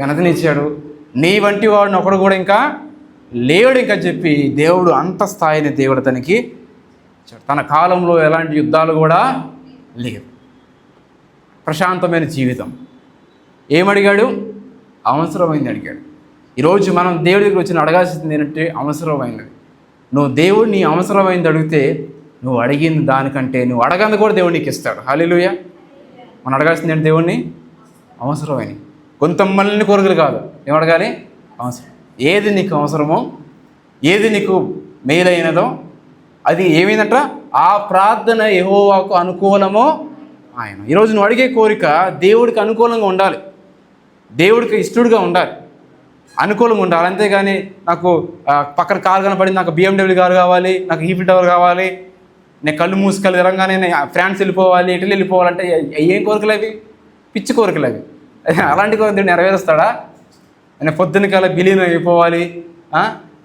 ఘనతని ఇచ్చాడు. నీ వంటి వాడిని ఒకడు కూడా ఇంకా లేడు ఇంకా చెప్పి దేవుడు అంత స్థాయిని దేవుడు తనకి తన కాలంలో ఎలాంటి యుద్ధాలు కూడా లేవు. ప్రశాంతమైన జీవితం. ఏమడిగాడు? అవసరమైంది అడిగాడు. ఈరోజు మనం దేవుడి దగ్గర వచ్చి అడగాల్సింది ఏంటంటే అవసరమైనది. నువ్వు దేవుడిని అవసరమైంది అడిగితే నువ్వు అడిగిన దానికంటే నువ్వు అడగంది కూడా దేవుడు నీకు ఇస్తాడు. హల్లెలూయా. మనం అడగాల్సింది ఏంటి? దేవుడిని అవసరమైనవి. కొంతమంది కోరికలు కాదు. ఏం అడగాలి? అవసరం. ఏది నీకు అవసరమో, ఏది నీకు మేలైనదో అది ఏమైందంట? ఆ ప్రార్థన యెహోవాకు అనుకూలమో ఆయన. ఈరోజు నువ్వు అడిగే కోరిక దేవుడికి అనుకూలంగా ఉండాలి, దేవుడికి ఇష్టడుగా ఉండాలి, అనుకూలంగా ఉండాలి. అంతేగాని నాకు పక్కన కారు కనపడింది, నాకు BMW కారు కావాలి, నాకు ఈఫిల్ టవర్ కావాలి, నేను కళ్ళు మూసుకలు తిరంగానే ఫ్రాన్స్ వెళ్ళిపోవాలి, ఇటలీ వెళ్ళిపోవాలంటే ఏం కోరికలు అవి? పిచ్చి కోరికలు అవి. అలాంటి కోరిక నెరవేరుస్తాడా? నేను పొద్దున్న కల్లా బిలియన్ అయిపోవాలి,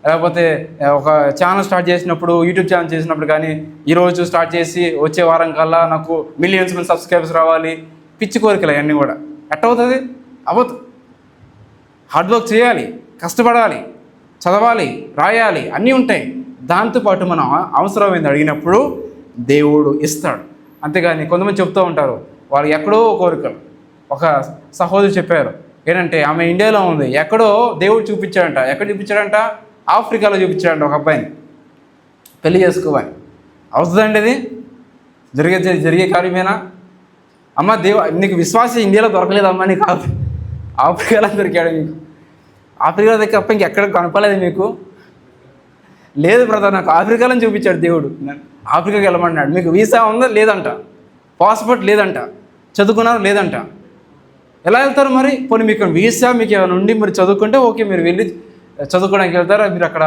లేకపోతే ఒక ఛానల్ స్టార్ట్ చేసినప్పుడు, యూట్యూబ్ ఛానల్ చేసినప్పుడు కానీ ఈరోజు స్టార్ట్ చేసి వచ్చే వారం కల్లా నాకు మిలియన్స్ మంది సబ్స్క్రైబర్స్ రావాలి. పిచ్చి కోరికలు అవన్నీ కూడా. ఎట్టవుతుంది? అవ్వదు. హార్డ్ వర్క్ చేయాలి, కష్టపడాలి, చదవాలి, రాయాలి, అన్నీ ఉంటాయి. దాంతోపాటు మనం అవసరమైంది అడిగినప్పుడు దేవుడు ఇస్తాడు. అంతేగాని కొంతమంది చెప్తూ ఉంటారు వాళ్ళు ఎక్కడో కోరికలు. ఒక సహోదరు చెప్పారు ఏంటంటే ఆమె ఇండియాలో ఉంది, ఎక్కడో దేవుడు చూపించాడంట. ఎక్కడ చూపించాడంట? ఆఫ్రికాలో చూపించాడంట ఒక అబ్బాయిని పెళ్లి చేసుకోవాలి. అవుతుందండి అది? జరిగే కార్యమేనా? అమ్మ నీకు విశ్వాసం ఇండియాలో దొరకలేదమ్మా, నీకు ఆఫ్రికాలో దొరికాడు. మీకు ఆఫ్రికాలో దగ్గర అప్ప ఇంకెక్కడ కనపలేదు మీకు? లేదు బ్రదర్, నాకు ఆఫ్రికాలో చూపించాడు దేవుడు, ఆఫ్రికాకి వెళ్ళమన్నాడు. మీకు వీసా ఉందా? లేదంట. పాస్పోర్ట్ లేదంట. చదువుకున్నారు? లేదంట. ఎలా వెళ్తారు మరి? పోనీ మీకు వీసా మీకు ఏమైనా ఉండి మరి చదువుకుంటే ఓకే, మీరు వెళ్ళి చదువుకోవడానికి వెళ్తారా? మీరు అక్కడ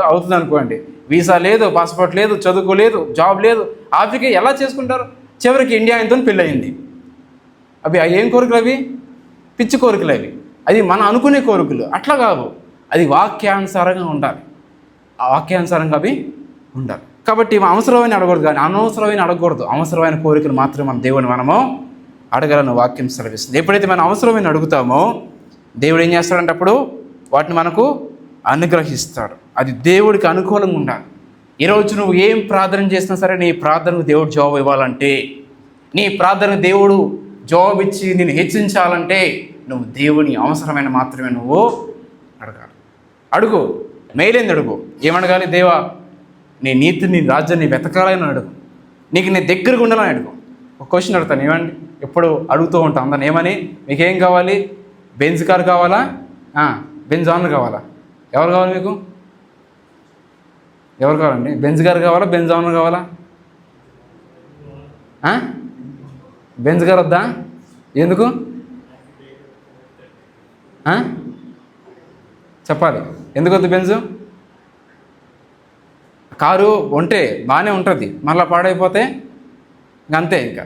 అవుతుంది అనుకోండి. వీసా లేదు, పాస్పోర్ట్ లేదు, చదువుకోలేదు, జాబ్ లేదు. ఆఫ్రికా ఎలా చేసుకుంటారు? చివరికి ఇండియా ఆయనతో పెళ్ళి అయింది. అవి ఏం కోరికలు? అవి పిచ్చి కోరికలు. అవి అది మనం అనుకునే కోరికలు అట్లా కాదు. అది వాక్యానుసారంగా ఉండాలి, ఆ వాక్యానుసారంగా అవి ఉండాలి. కాబట్టి అవసరమైన అడగకూడదు, కానీ అనవసరమైన అడగకూడదు. అవసరమైన కోరికలు మాత్రమే మన దేవుని మనము అడగాలని వాక్యం సెలవిస్తుంది. ఎప్పుడైతే మనం అవసరమైన అడుగుతామో దేవుడు ఏం చేస్తాడంటే అప్పుడు వాటిని మనకు అనుగ్రహిస్తాడు. అది దేవుడికి అనుకూలంగా ఉండాలి. ఈరోజు నువ్వు ఏం ప్రార్థన చేసినా సరే నీ ప్రార్థనకు దేవుడు జవాబు ఇవ్వాలంటే, నీ ప్రార్థనకు దేవుడు జవాబు ఇచ్చి నేను హెచ్చించాలంటే నువ్వు దేవుని అవసరమైన మాత్రమే నువ్వు అడగాలి. అడుగు, మేలేంది అడుగు. ఏమడగాలి? దేవా నీ నీతిని, నీ రాజ్యాన్ని వెతకాలని అడుగు. నీకు నేను దగ్గరగా ఉండాలని అడుగు. ఒక క్వశ్చన్ అడుగుతాను, ఏమండి? ఎప్పుడు అడుగుతూ ఉంటాం అందరిని, ఏమని? మీకేం కావాలి? బెంజ్ కారు కావాలా? బెంజ్ ఆనర్ కావాలా? ఎవరు కావాలి మీకు? ఎవరు కావాలండి? బెంజ్ కారు కావాలా? బెంజ్ ఆనర్ కావాలా? బెంజ్ కారు వద్దా? ఎందుకు చెప్పాలి? ఎందుకు వద్దు బెంజు? కారు ఉంటే బాగానే ఉంటుంది, మళ్ళీ పాడైపోతే అంతే. ఇంకా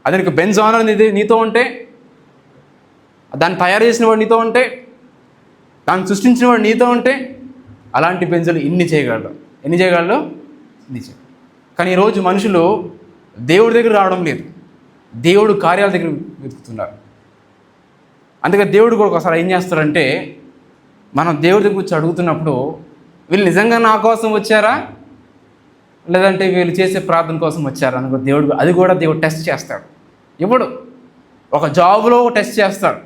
అది నీకు బెంజ్ ఆనర్ నీతో ఉంటే, దాన్ని తయారు చేసిన వాడు నీతో ఉంటే, దాన్ని సృష్టించిన వాడు నీతో ఉంటే, అలాంటి బెంజులు ఇన్ని చేయగలడు. ఎన్ని చేయగలడు? కానీ ఈరోజు మనుషులు దేవుడి దగ్గర రావడం లేదు, దేవుడు కార్యాల దగ్గర వెతుకుతున్నారు. అందుకే దేవుడు కూడా ఒకసారి ఏం చేస్తాడంటే, మనం దేవుడి దగ్గర వచ్చి అడుగుతున్నప్పుడు వీళ్ళు నిజంగా నా కోసం వచ్చారా, లేదంటే వీళ్ళు చేసే ప్రార్థన కోసం వచ్చారా అనుకో, దేవుడు అది కూడా దేవుడు టెస్ట్ చేస్తాడు. ఇప్పుడు ఒక జాబ్లో టెస్ట్ చేస్తాడు.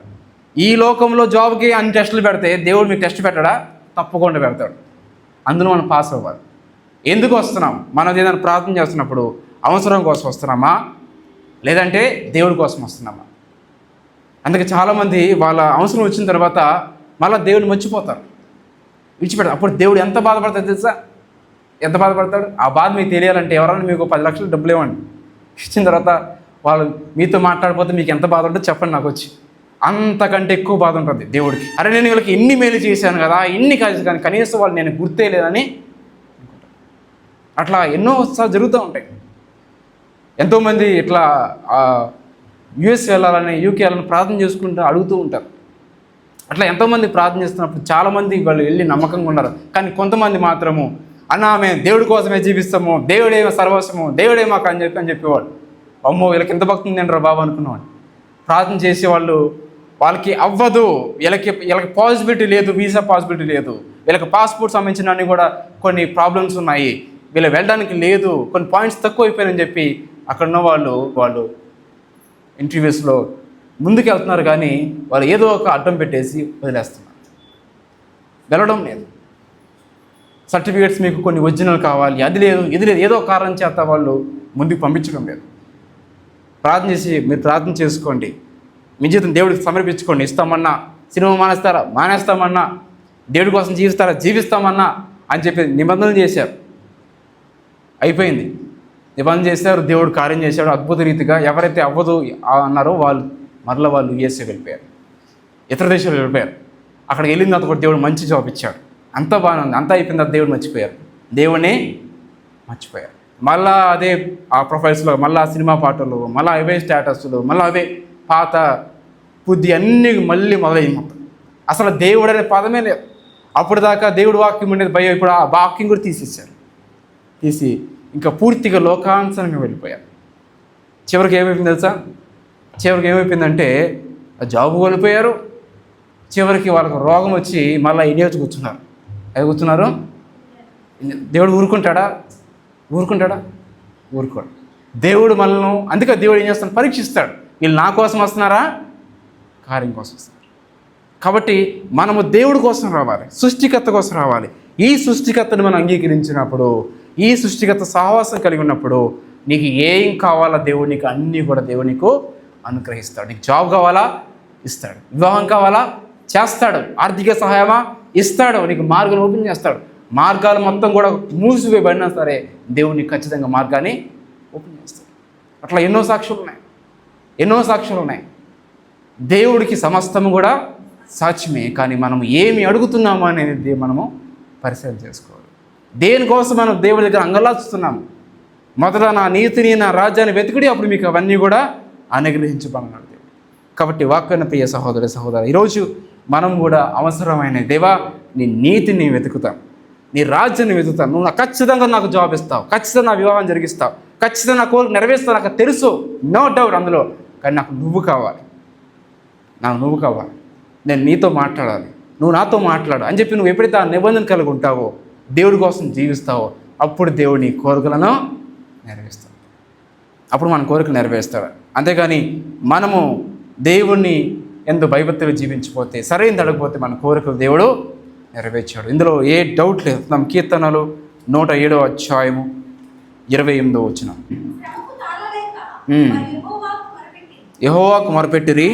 ఈ లోకంలో జాబ్కి అన్ని టెస్టులు పెడితే దేవుడు మీకు టెస్ట్ పెట్టడా? తప్పకుండా పెడతాడు. అందులో మనం పాస్ అవ్వాలి. ఎందుకు వస్తున్నాం? మనం ఏదైనా ప్రార్థన చేస్తున్నప్పుడు అవసరం కోసం వస్తున్నామా, లేదంటే దేవుడి కోసం వస్తున్నామా? అందుకే చాలామంది వాళ్ళ అవసరం వచ్చిన తర్వాత మళ్ళీ దేవుడిని మర్చిపోతారు, విడిచిపెడతారు. అప్పుడు దేవుడు ఎంత బాధపడతాడు తెలుసా? ఎంత బాధపడతాడు? ఆ బాధ మీకు తెలియాలంటే ఎవరైనా మీకు 10 లక్షలు డబ్బులు ఇవ్వండి, ఇచ్చిన తర్వాత వాళ్ళు మీతో మాట్లాడిపోతే మీకు ఎంత బాధ ఉంటుందో చెప్పండి నాకు వచ్చి. అంతకంటే ఎక్కువ బాధ ఉంటుంది దేవుడికి. అరే నేను వీళ్ళకి ఇన్ని మేలు చేశాను కదా, ఇన్ని కాదు, కానీ కనీసం వాళ్ళు నేను గుర్తే లేదని. అట్లా ఎన్నో ఉత్సాహాలు జరుగుతూ ఉంటాయి. ఎంతోమంది ఇట్లా యుఎస్ వెళ్ళాలని, యూకే వెళ్ళాలని ప్రార్థన చేసుకుంటూ అడుగుతూ ఉంటారు. అట్లా ఎంతోమంది ప్రార్థన చేస్తున్నప్పుడు చాలామంది వాళ్ళు వెళ్ళి నమ్మకంగా ఉన్నారు. కానీ కొంతమంది మాత్రము మేము దేవుడి కోసమే జీవిస్తాము, దేవుడేమో సర్వస్వము, దేవుడే మాకు అని చెప్పేవాడు. అమ్మో వీళ్ళకి ఎంత భక్తి ఉందంటారా బాబు అనుకున్నవాడు. ప్రార్థన చేసేవాళ్ళు వాళ్ళకి అవ్వదు, వీళ్ళకి పాసిబిలిటీ లేదు, వీసా పాసిబిలిటీ లేదు, వీళ్ళకి పాస్పోర్ట్ సంబంధించిన అన్ని కూడా కొన్ని ప్రాబ్లమ్స్ ఉన్నాయి, వీళ్ళు వెళ్ళడానికి లేదు, కొన్ని పాయింట్స్ తక్కువ అయిపోయాయని చెప్పి అక్కడ ఉన్న వాళ్ళు ఇంటర్వ్యూస్లో ముందుకు వెళ్తున్నారు, కానీ వాళ్ళు ఏదో ఒక అడ్డం పెట్టేసి వదిలేస్తున్నారు, వెళ్ళడం లేదు. సర్టిఫికేట్స్ మీకు కొన్ని ఒరిజినల్ కావాలి, అది లేదు ఇది లేదు, ఏదో కారణం చేత వాళ్ళు ముందుకు పంపించడం లేదు. మీరు ప్రార్థన చేసుకోండి, మీ జీవితం దేవుడికి సమర్పించుకోండి. ఇస్తామన్నా సినిమా మానేస్తామన్నా, దేవుడి కోసం జీవిస్తామన్నా అని చెప్పి నిబంధనలు చేశారు. అయిపోయింది, నిబంధన చేశారు, దేవుడు కార్యం చేశాడు అద్భుత రీతిగా. ఎవరైతే అవ్వదు అన్నారో వాళ్ళు యూఎస్ఏ వెళ్ళిపోయారు, ఇతర దేశాలు వెళ్ళిపోయారు. అక్కడికి వెళ్ళిన తర్వాత కూడా దేవుడు మంచి జాబ్ ఇచ్చాడు, అంతా బాగానే ఉంది, అంతా అయిపోయిన తర్వాత దేవుడిని మర్చిపోయారు. మళ్ళా అదే ఆ ప్రొఫైల్స్లో మళ్ళీ సినిమా పాటలు, మళ్ళీ అవే స్టేటస్లు, మళ్ళీ అవే పాత బుద్ధి అన్నీ మళ్ళీ మొదలైంది మొత్తం. అసలు దేవుడు అనే పదమే లేదు. అప్పుడు దాకా దేవుడు వాక్యం ఉండేది భయం, ఇప్పుడు ఆ వాక్యం కూడా తీసి ఇంకా పూర్తిగా లోకాంతరంగా వెళ్ళిపోయారు. చివరికి ఏమైపోయిందంటే జాబు కోల్పోయారు. చివరికి వాళ్ళకు రోగం వచ్చి మళ్ళీ ఇండియాకి కూర్చున్నారు. దేవుడు ఊరుకుంటాడా? ఊరుకోడు. దేవుడు మనల్ని, అందుకే దేవుడు ఏం చేస్తాడు, పరీక్షిస్తాడు. వీళ్ళు నా కోసం వస్తున్నారా, కార్యం కోసం వస్తున్నారు. కాబట్టి మనము దేవుడి కోసం రావాలి, సృష్టికర్త కోసం రావాలి. ఈ సృష్టికర్తను మనం అంగీకరించినప్పుడు, ఈ సృష్టికర్త సహవాసం కలిగి ఉన్నప్పుడు నీకు ఏం కావాలా దేవుడు నీకు అన్నీ కూడా దేవుడు నీకు అనుగ్రహిస్తాడు. నీకు జాబ్ కావాలా ఇస్తాడు, వివాహం కావాలా చేస్తాడు, ఆర్థిక సహాయమా ఇస్తాడు, నీకు మార్గాలు ఓపెన్ చేస్తాడు. మార్గాలు మొత్తం కూడా మూసివేయబడినా సరే దేవుడు నీకు ఖచ్చితంగా మార్గాన్ని ఓపెన్ చేస్తాడు. అట్లా ఎన్నో సాక్ష్యాలు ఉన్నాయి. దేవుడికి సమస్తము కూడా సాక్ష్యమే. కానీ మనం ఏమి అడుగుతున్నాము అనేది మనము పరిశీలన చేసుకోవాలి. దేనికోసం మనం దేవుడి దగ్గర అంగలాచుతున్నాము? మొదట నా నీతిని, నా రాజ్యాన్ని వెతుకుడి, అప్పుడు మీకు అవన్నీ కూడా అనుగ్రహించబడన్నాడు దేవుడు. కాబట్టి వాక్యాన్ని ప్రియ సహోదరు, ఈరోజు మనం కూడా అవసరమైన దేవా, నీ నీతిని వెతుకుతాం, నీ రాజ్యాన్ని వెతుకుతాను, నువ్వు ఖచ్చితంగా నాకు జాబ్ ఇస్తావు, ఖచ్చితంగా నా వివాహం జరిగిస్తావు, ఖచ్చితంగా నా కోరిక నెరవేరుస్తావు, నాకు తెలుసు, నో డౌట్ అందులో. కానీ నాకు నువ్వు కావాలి, నేను నీతో మాట్లాడాలి, నువ్వు నాతో మాట్లాడు అని చెప్పి నువ్వు ఎప్పుడైతే ఆ నిబంధన కలిగి ఉంటావో, దేవుడి కోసం జీవిస్తావో, అప్పుడు దేవుడు నీ కోరికలను నెరవేరుస్తాడు. అప్పుడు మన కోరికలు నెరవేరుస్తాడు. అంతేగాని మనము దేవుణ్ణి ఎందు భయభక్తులు జీవించిపోతే, సరైనది అడగపోతే మన కోరికలు దేవుడు నెరవేర్చాడు. ఇందులో ఏ డౌట్ లేదు. మనం కీర్తనలు 107వ అధ్యాయము 28వ యెహోవాకు మొరపెట్టిరి,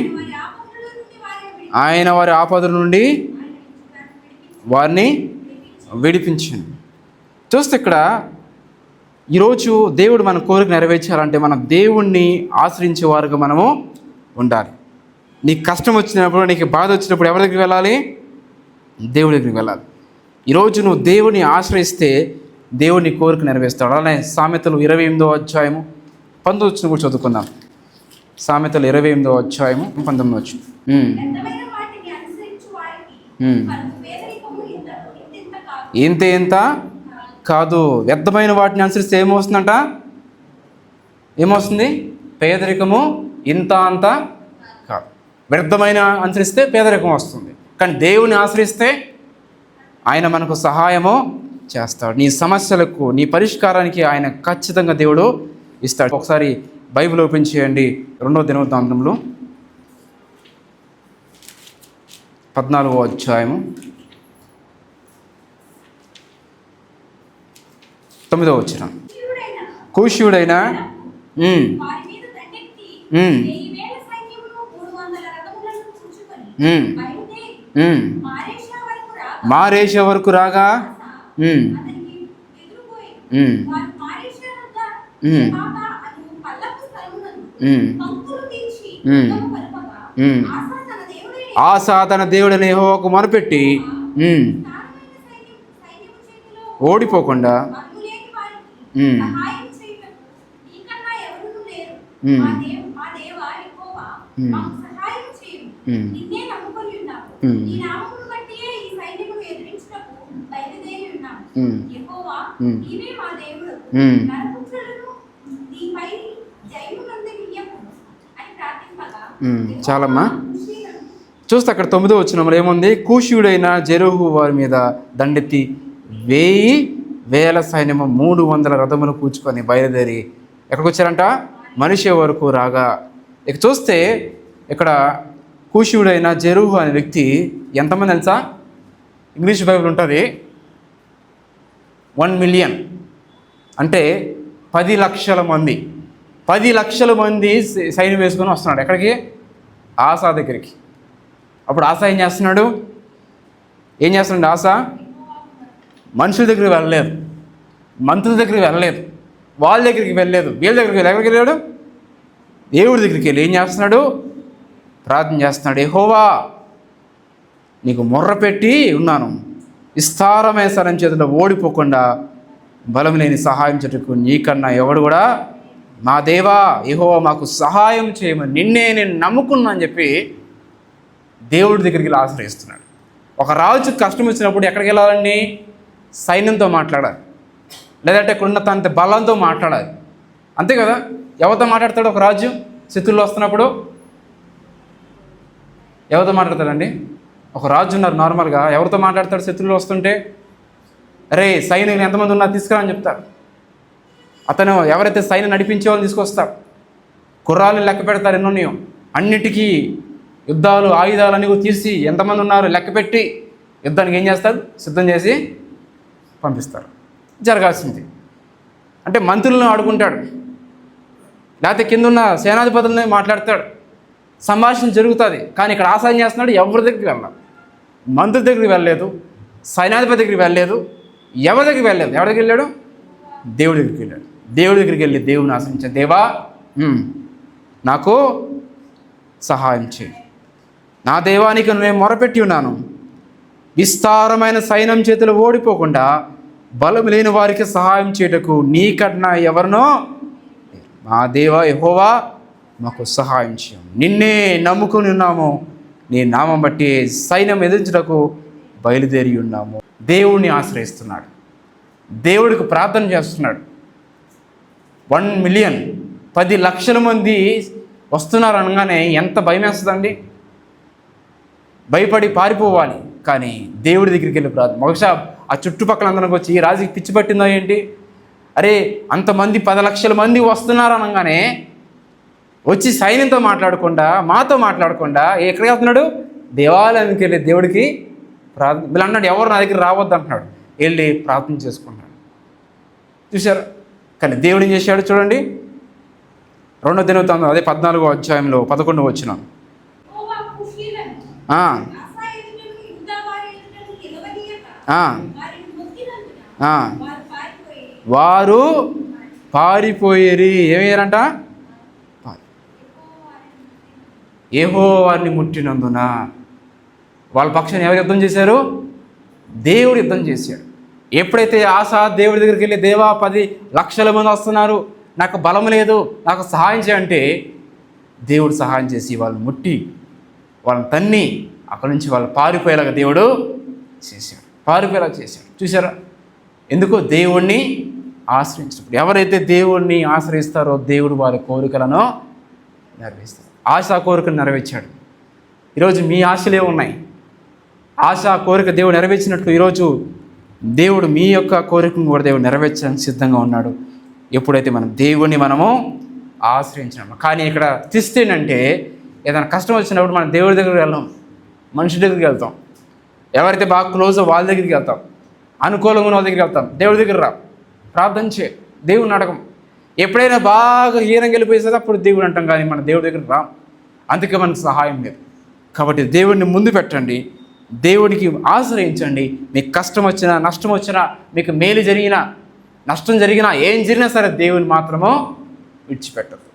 ఆయన వారి ఆపదల నుండి వారిని విడిపించింది. చూస్తే ఇక్కడ ఈరోజు దేవుడు మన కోరిక నెరవేర్చాలంటే మనం దేవుణ్ణి ఆశ్రయించే వారుగా మనము ఉండాలి. నీకు కష్టం వచ్చినప్పుడు, నీకు బాధ వచ్చినప్పుడు ఎవరి దగ్గరికి వెళ్ళాలి? దేవుడి దగ్గరికి వెళ్ళాలి. ఈరోజు నువ్వు దేవుని ఆశ్రయిస్తే దేవుని కోరిక నెరవేరుస్తాడు. అలానే సామెతలు 28వ అధ్యాయము 19 కూడా చదువుకుందాం. సామెతలు 28వ అధ్యాయము 19. ఇంత కాదు, వ్యర్థమైన వాటిని అనుసరిస్తే ఏమొస్తుంది? పేదరికము ఇంత అంత కాదు. వ్యర్థమైన అనుసరిస్తే పేదరికం వస్తుంది, కానీ దేవుని ఆశ్రయిస్తే ఆయన మనకు సహాయము చేస్తాడు. నీ సమస్యలకు, నీ పరిష్కారానికి ఆయన ఖచ్చితంగా దేవుడు ఇస్తాడు. ఒకసారి బైబిల్ ఓపెన్ చేయండి. 2వ దినవృత్తాంతంలో 14వ అధ్యాయము 9వ వచనం. కూషీయుడైన మారేష వరకు రాగా ఆసా తన దేవుడని యెహోవాకు మొరపెట్టి ఓడిపోకుండా చాలమ్మా. చూస్తే అక్కడ 9వ వచనంలో ఏముంది? కూషీయుడైన జెరహు వారి మీద దండెత్తి 1000 సైన్యము 300 రథములు కూర్చుకొని బయలుదేరి ఎక్కడికి వచ్చారంట? మనిషి వరకు రాగా. ఇక చూస్తే ఇక్కడ కూషీయుడైన జెరహు అనే వ్యక్తి ఎంతమంది తెలుసా? ఇంగ్లీష్ బైబిల్ ఉంటుంది 1 మిలియన్ అంటే 10 లక్షల మంది. 10 లక్షల మంది సైన్యం వేసుకొని వస్తున్నాడు. ఎక్కడికి? ఆసా దగ్గరికి. అప్పుడు ఆసా ఏం చేస్తున్నాడు? ఆసా మనుషుల దగ్గరికి వెళ్ళలేదు, మంత్రుల దగ్గరికి వెళ్ళలేదు, వాళ్ళ దగ్గరికి వెళ్ళలేదు, వీళ్ళ దగ్గరికి ఎక్కడికి వెళ్ళాడు? దేవుడి దగ్గరికి వెళ్ళి ఏం చేస్తున్నాడు? ప్రార్థన చేస్తున్నాడు. యెహోవా, నీకు మొర్ర పెట్టి ఉన్నాను, విస్తారమైన సైన్యం చేతిలో ఓడిపోకుండా బలం లేని సహాయం చెట్టుకు నీకన్నా ఎవడు కూడా, మా దేవా యెహోవా మాకు సహాయం చేయమని నిన్నే నేను నమ్ముకున్నా అని చెప్పి దేవుడి దగ్గరికి వెళ్ళి ఆశ్రయిస్తున్నాడు. ఒక రాజు కష్టం వచ్చినప్పుడు ఎక్కడికి వెళ్ళాలండి? సైన్యంతో మాట్లాడాలి, లేదంటే ఇక్కడున్న తన బలంతో మాట్లాడాలి. అంతే కదా? ఎవరితో మాట్లాడతాడు ఒక రాజు? శత్రువులు వస్తున్నప్పుడు ఎవరితో మాట్లాడతాడండి? ఒక రాజు ఉన్నారు నార్మల్గా, ఎవరితో మాట్లాడతాడు శత్రువులు వస్తుంటే? అరే సైన్యులు ఎంతమంది ఉన్నా తీసుకురా అని చెప్తారు. అతను ఎవరైతే సైన్యం నడిపించే వాళ్ళని తీసుకొస్తారు, కుర్రాలను లెక్క పెడతారు ఎన్ని ఉన్నాయో, అన్నిటికీ యుద్ధాలు ఆయుధాలన్నీ కూడా తీసి ఎంతమంది ఉన్నారు లెక్క పెట్టి యుద్ధానికి ఏం చేస్తారు? సిద్ధం చేసి పంపిస్తారు. జరగాల్సింది అంటే మంత్రులను ఆడుకుంటాడు, లేకపోతే కింద ఉన్న సేనాధిపతులని మాట్లాడతాడు, సంభాషణ జరుగుతుంది. కానీ ఇక్కడ ఆసాయం చేస్తున్నాడు, ఎవరి దగ్గరికి వెళ్ళాలి? మంత్రుల దగ్గరికి వెళ్ళలేదు, సైనాధిపతి దగ్గరికి వెళ్ళలేదు, ఎవరి దగ్గరికి వెళ్ళలేదు. ఎవరి దగ్గరికి వెళ్ళాడు? దేవుడి దగ్గరికి వెళ్ళాడు. దేవుడి దగ్గరికి వెళ్ళి దేవుని ఆశ్రయించాడు. దేవా నాకు సహాయం చేయి, నా దేవానికి నేను మొరపెట్టి ఉన్నాను, విస్తారమైన సైన్యం చేతులు ఓడిపోకుండా బలం లేని వారికి సహాయం చేయటకు నీకన్నా ఎవరినో, మా దేవా యెహోవా మాకు సహాయం చేయం, నిన్నే నమ్ముకుని ఉన్నాము, నీ నామం బట్టి సైన్యం ఎదిరించుటకు బయలుదేరి ఉన్నాము. దేవుడిని ఆశ్రయిస్తున్నాడు, దేవుడికి ప్రార్థన చేస్తున్నాడు. 1 మిలియన్ 10 లక్షల మంది వస్తున్నారు అనగానే ఎంత భయం వేస్తుందండి? భయపడి పారిపోవాలి. కానీ దేవుడి దగ్గరికి వెళ్ళి ప్రార్థన. బహుశా ఆ చుట్టుపక్కల అందరికి వచ్చి ఈ రాజుకి పిచ్చి పట్టిందో ఏంటి, అరే అంతమంది 10 లక్షల మంది వస్తున్నారు అనగానే వచ్చి సైన్యంతో మాట్లాడకుండా, మాతో మాట్లాడకుండా ఎక్కడికి వెళ్తున్నాడు? దేవాలయానికి వెళ్ళి దేవుడికి ప్రార్థన. వీళ్ళు అన్నాడు ఎవరు నా దగ్గర రావద్దు అంటున్నాడు, వెళ్ళి ప్రార్థన చేసుకుంటున్నాడు. చూశారు? కానీ దేవుడు ఏం చేశాడు చూడండి. 2వ దినవృత్తాంతం అదే 14వ అధ్యాయంలో 11వ వచనం. వారు పారిపోయేరి. ఏమయ్యారంట? యెహోవాని ముట్టినందున. వాళ్ళ పక్షాన్ని ఎవరు యుద్ధం చేశారు? దేవుడు యుద్ధం చేశాడు. ఎప్పుడైతే ఆసా దేవుడి దగ్గరికి వెళ్ళి దేవా 10 లక్షల మంది వస్తున్నారు, నాకు బలం లేదు, నాకు సహాయం చేయంటే దేవుడు సహాయం చేసి వాళ్ళని ముట్టి వాళ్ళని తన్ని అక్కడి నుంచి వాళ్ళు పారిపోయేలాగా దేవుడు చేశాడు, పారిపోయేలా చేశాడు. చూసారా? ఎందుకో దేవుణ్ణి ఆశ్రయించినప్పుడు. ఎవరైతే దేవుణ్ణి ఆశ్రయిస్తారో దేవుడు వారి కోరికలను నెరవేరుస్తాడు. ఆశా కోరికను నెరవేర్చాడు. ఈరోజు మీ ఆశలే ఉన్నాయి. ఆశా కోరిక దేవుడు నెరవేర్చినట్లు ఈరోజు దేవుడు మీ యొక్క కోరికను కూడా దేవుడు నెరవేర్చడానికి సిద్ధంగా ఉన్నాడు, ఎప్పుడైతే దేవుణ్ణి మనము ఆశ్రయించినాము. కానీ ఇక్కడ ట్విస్ట్ ఏంటంటే, ఏదైనా కష్టం వచ్చినప్పుడు మనం దేవుడి దగ్గరికి వెళ్ళాం, మనిషి దగ్గరికి వెళ్తాం. ఎవరైతే బాగా క్లోజ్ వాళ్ళ దగ్గరికి వెళ్తాం, అనుకూలంగా ఉన్న వాళ్ళ దగ్గరికి వెళ్తాం. దేవుడి దగ్గర రా, ప్రార్థన చే, దేవుడిని అడగం. ఎప్పుడైనా బాగా హీనంగా వెళ్ళిపోయేసరికి అప్పుడు దేవుడు అంటాం, కానీ మన దేవుడి దగ్గరికి రా. అందుకే మనకు సహాయం లేదు. కాబట్టి దేవుడిని ముందు పెట్టండి, దేవుడికి ఆశ్రయించండి. మీకు కష్టం వచ్చినా, నష్టం వచ్చినా, మీకు మేలు జరిగినా, నష్టం జరిగినా, ఏం జరిగినా సరే దేవుని మాత్రమో విడిచిపెట్టదు.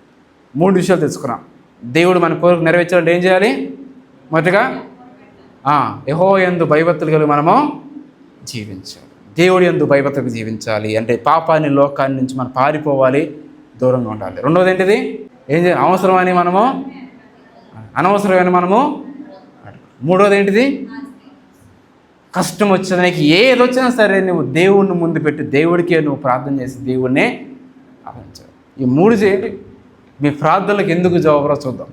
3 విషయాలు తెలుసుకున్నాం. దేవుడు మన కోరిక నెరవేర్చాలంటే ఏం చేయాలి? మొదటగా యెహోవా యందు భయభక్తులు కలిగి మనము జీవించాలి. దేవుడి యందు భయభక్తులు జీవించాలి అంటే పాపాన్ని, లోకాన్ని నుంచి మనం పారిపోవాలి, దూరంగా ఉండాలి. రెండవది ఏంటిది? ఏం చేయాలి? అవసరమని మనము, అనవసరమైన మనము. మూడవది ఏంటిది? కష్టం వచ్చిన నీకు ఏది వచ్చినా సరే నువ్వు దేవుణ్ణి ముందు పెట్టి దేవుడికే నువ్వు ప్రార్థన చేసి దేవుణ్ణే ఆహ్వానించాలి. ఈ 3 చేయండి. మీ ప్రార్థనలకు ఎందుకు జవాబురా చూద్దాం.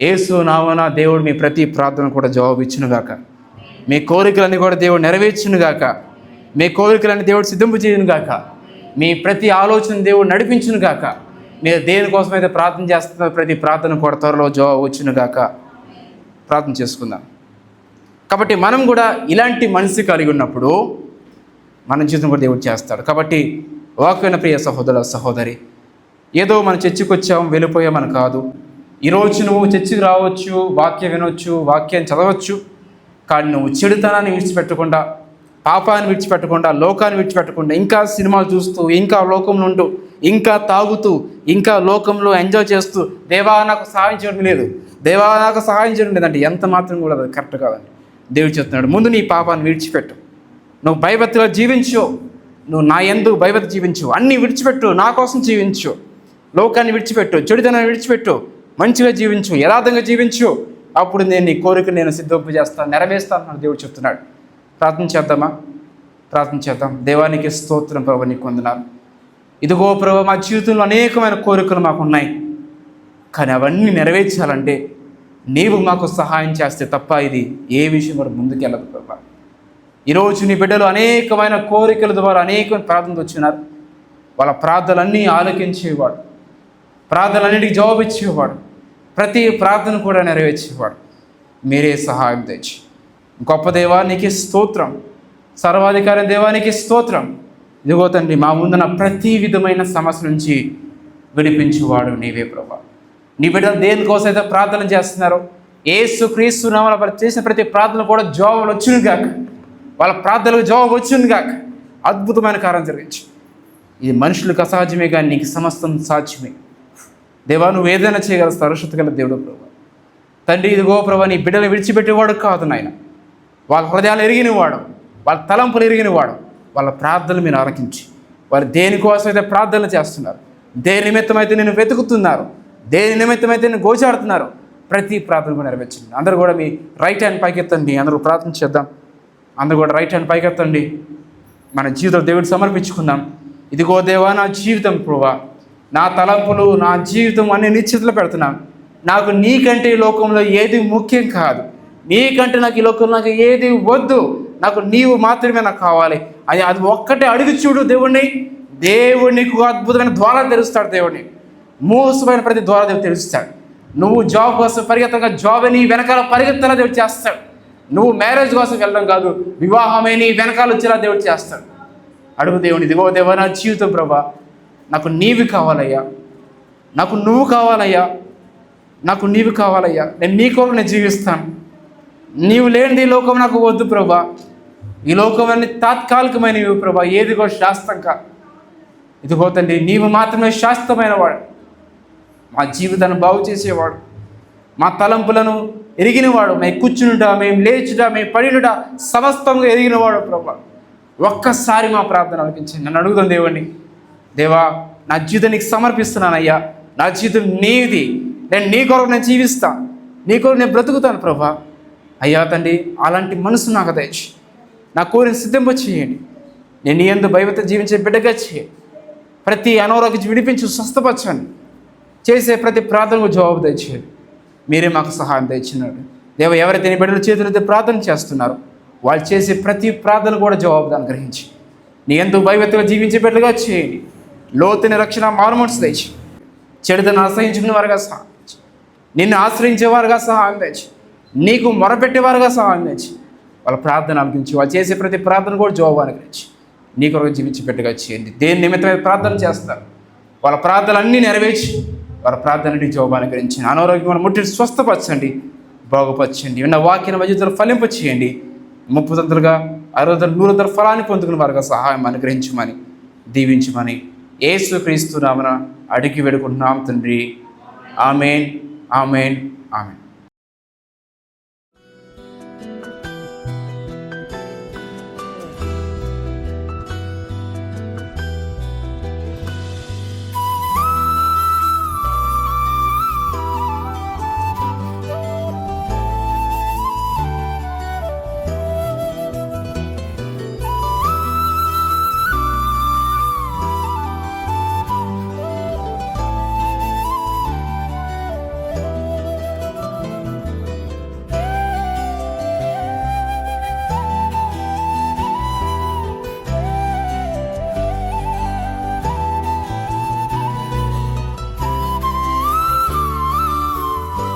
యేసు నామమున దేవుడు మీ ప్రతి ప్రార్థన కూడా జవాబు ఇచ్చునుగాక. మీ కోరికలన్నీ కూడా దేవుడు నెరవేర్చునుగాక. మీ కోరికలన్నీ దేవుడు సిద్ధింపు చేయునుగాక. మీ ప్రతి ఆలోచన దేవుడు నడిపించునుగాక. మీరు దేనికోసమైతే ప్రార్థన చేస్తున్న ప్రతి ప్రార్థన కూడా త్వరలో జవాబు వచ్చునుగాక. ప్రార్థన చేసుకుందాం. కాబట్టి మనం కూడా ఇలాంటి మనసు కలిగి ఉన్నప్పుడు మన జీవితం కూడా దేవుడు చేస్తాడు. కాబట్టి వాక్యమైన ప్రియ సహోదర సహోదరి, ఏదో మనం చర్చికి వచ్చాం వెళ్ళిపోయామని కాదు. ఈరోజు నువ్వు చర్చికి రావచ్చు, వాక్యం వినొచ్చు, వాక్యం చదవచ్చు. కానీ నువ్వు చెడుతనాన్ని విడిచిపెట్టకుండా, పాపాన్ని విడిచిపెట్టకుండా, లోకాన్ని విడిచిపెట్టకుండా, ఇంకా సినిమాలు చూస్తూ, ఇంకా లోకంలో ఉంటూ, ఇంకా తాగుతూ, ఇంకా లోకంలో ఎంజాయ్ చేస్తూ దేవా నాకు సహాయం చేయడం లేదు, దేవా నాకు సహాయం చేయడం లేదంటే ఎంత మాత్రం కూడా అది కరెక్ట్ కాదండి. దేవుడు చెప్తున్నాడు, ముందు నీ పాపాన్ని విడిచిపెట్టు. నువ్వు భయభక్తిగా జీవించు. నువ్వు నా యందు భయభక్తి జీవించు. అన్నీ విడిచిపెట్టు, నా కోసం జీవించు. లోకాన్ని విడిచిపెట్టు, చెడుతనాన్ని విడిచిపెట్టు, మంచిగా జీవించు, యథార్థంగా జీవించు. అప్పుడు నేను నీ కోరిక నేను సిద్ధింపు చేస్తాను, నెరవేరుస్తాను అని దేవుడు చెప్తున్నాడు. ప్రార్థన చేద్దామా? ప్రార్థన చేద్దాం. దేవానికి స్తోత్రం ప్రభు, నీకు వందనాలు. ఇదిగో ప్రభు, మా జీవితంలో అనేకమైన కోరికలు మాకు ఉన్నాయి. కానీ అవన్నీ నెరవేర్చాలంటే నీవు మాకు సహాయం చేస్తే తప్ప ఇది ఏ విషయం కూడా ముందుకెళ్ళదు ప్రభు. ఈరోజు నీ బిడ్డలు అనేకమైన కోరికల ద్వారా అనేకమైన ప్రార్థనలు వచ్చినారు. వాళ్ళ ప్రార్థనలన్నీ ఆలకించేవాడు, ప్రార్థనలన్నిటికీ జవాబు ఇచ్చేవాడు, ప్రతి ప్రార్థన కూడా నెరవేర్చేవాడు. మీరే సహాయం తెచ్చి గొప్ప దేవానికి స్తోత్రం, సర్వాధికారి దేవానికి స్తోత్రం. ఇదిగో తండ్రి, మా ముందున ప్రతి విధమైన సమస్య నుంచి విడిపించేవాడు నీవే ప్రభా. నీ బిడ్డలు దేనికోసం అయితే ప్రార్థన చేస్తున్నారో యేసు క్రీస్తు నామమున వారు చేసిన ప్రతి ప్రార్థన కూడా జవాబులు వచ్చును గాక. వాళ్ళ ప్రార్థనలకు జవాబు వచ్చును గాక. అద్భుతమైన కార్యం జరిగించి. ఇది మనుషులకు అసాధ్యమే కానీ నీకు సమస్తం సాధ్యమే. దేవా, నువ్వు ఏదైనా చేయగల సరస్వతి గల దేవుడు ప్రభు. తండ్రి, ఇదిగో ప్రభు, నీ బిడ్డలు విడిచిపెట్టేవాడు కాదు నాయన. వాళ్ళ హృదయాలు ఎరిగినవాడు, వాళ్ళ తలంపులు ఎరిగినవాడు. వాళ్ళ ప్రార్థనలు మీరు ఆలకించి, వారు దేనికోసం అయితే ప్రార్థనలు చేస్తున్నారు, దేని నిమిత్తమైతే నేను వెతుకుతున్నారు, దేని నిమిత్తమైతే నేను గోచాడుతున్నారు, ప్రతి ప్రార్థన కూడా నెరవేర్చండి. అందరూ కూడా మీ రైట్ హ్యాండ్ పైకెత్తండి. అందరూ ప్రార్థన చేద్దాం. అందరూ కూడా రైట్ హ్యాండ్ పైకెత్తండి. మన జీవితం దేవుడికి సమర్పించుకుందాం. ఇదిగో దేవా, నా జీవితం ప్రభువా, నా తలంపులు, నా జీవితం అన్ని నిశ్చితలో పెడుతున్నాను. నాకు నీకంటే ఈ లోకంలో ఏది ముఖ్యం కాదు. నీకంటే నాకు ఈ లోకంలో నాకు ఏది వద్దు. నాకు నీవు మాత్రమే నాకు కావాలి. అది ఒక్కటే అడుగు చూడు దేవుణ్ణి. దేవుడు నీకు అద్భుతమైన ద్వారాలు తెరుస్తాడు. దేవుడిని మోసమైన ప్రతి ద్వారా దేవుడు తెరుస్తాడు. నువ్వు జాబ్ కోసం పరిగెత్తగా జాబ్ నీ వెనకాల పరిగెత్తలా దేవుడు చేస్తాడు. నువ్వు మ్యారేజ్ కోసం వెళ్ళడం కాదు, వివాహమే నీ వెనకాల వచ్చేలా దేవుడు చేస్తాడు. అడుగు దేవుని. ఇదిగో దేవా, నా జీవితం ప్రభా, నాకు నీవి కావాలయ్యా, నాకు నువ్వు కావాలయ్యా, నాకు నీవు కావాలయ్యా. నేను నీ కొరకు నేను జీవిస్తాను. నీవు లేనిది ఈ లోకం నాకు వద్దు ప్రభా. ఈ లోకం అన్ని తాత్కాలికమైనవి ప్రభా, ఏది కూడా శాస్త్రం కాదు. ఇదిగో తండ్రి, నీవు మాత్రమే శాశ్వతమైన వాడు. మా జీవితాన్ని బాగు చేసేవాడు, మా తలంపులను ఎరిగినవాడు, మేము కూర్చునుట, మేము లేచుట, మేము పడినుట సమస్తంగా ఎరిగినవాడు ప్రభా. ఒక్కసారి మా ప్రార్థన ఆలకించండి. నన్ను అడుగుదాం దేవుణ్ణి. దేవా, నా జీవితం నీకు సమర్పిస్తున్నానయ్యా. నా జీవితం నీది. నేను నీ కొరకు నేను జీవిస్తాను, నీ కొరకు నేను బ్రతుకుతాను ప్రభా. అయ్యా తండ్రి, అలాంటి మనసు నాకు దయచి నా కోరిన సిద్ధింప చేయండి. నేను నీ యందు భయభక్తితో జీవించే బిడ్డగా చేయండి. ప్రతి అనారోగ్యం విడిపించి స్వస్థపరచండి. చేసే ప్రతి ప్రార్థనకు జవాబు దయచేయండి. మీరే మాకు సహాయం దయచినాడు దేవ. ఎవరైతే నీ బిడ్డల చేతులైతే ప్రార్థన చేస్తున్నారో వాళ్ళు చేసే ప్రతి ప్రార్థన కూడా జవాబు అనుగ్రహించి నీ యందు భయభక్తిగా జీవించే బిడ్డగా చేయండి. లోతుని రక్షణ మారుమనసు దయచి, చెడుతను ఆశ్రయించుకునే వారుగా సహాయం తెచ్చి, నిన్ను ఆశ్రయించేవారుగా సహాయం తెచ్చి, నీకు మొరపెట్టేవారుగా సహాయం తెచ్చి, వాళ్ళ ప్రార్థన ఆలకించి వాళ్ళు చేసే ప్రతి ప్రార్థన కూడా జవాబు అనుగ్రహించి నీ కొరకు జీవించి బిడ్డగా చేయండి. దేని నిమిత్తమైన ప్రార్థన చేస్తారు వాళ్ళ ప్రార్థనలు అన్నీ నెరవేర్చి వాళ్ళ ప్రార్థనని జవాబు అనుగ్రహించి అనారోగ్యం ముట్టి స్వస్థపరచండి, బాగుపరచండి. విన్న వాక్యాన్ని వజీతులు ఫలింప చేయండి. 30 60 100 ఫలాన్ని పొందుకున్న వారుగా సహాయం అనుగ్రహించమని దీవించమని యేసుక్రీస్తు నామమున అడిగి వేడుకుంటున్నాం తండ్రి. ఆమేన్, ఆమేన్, ఆమేన్.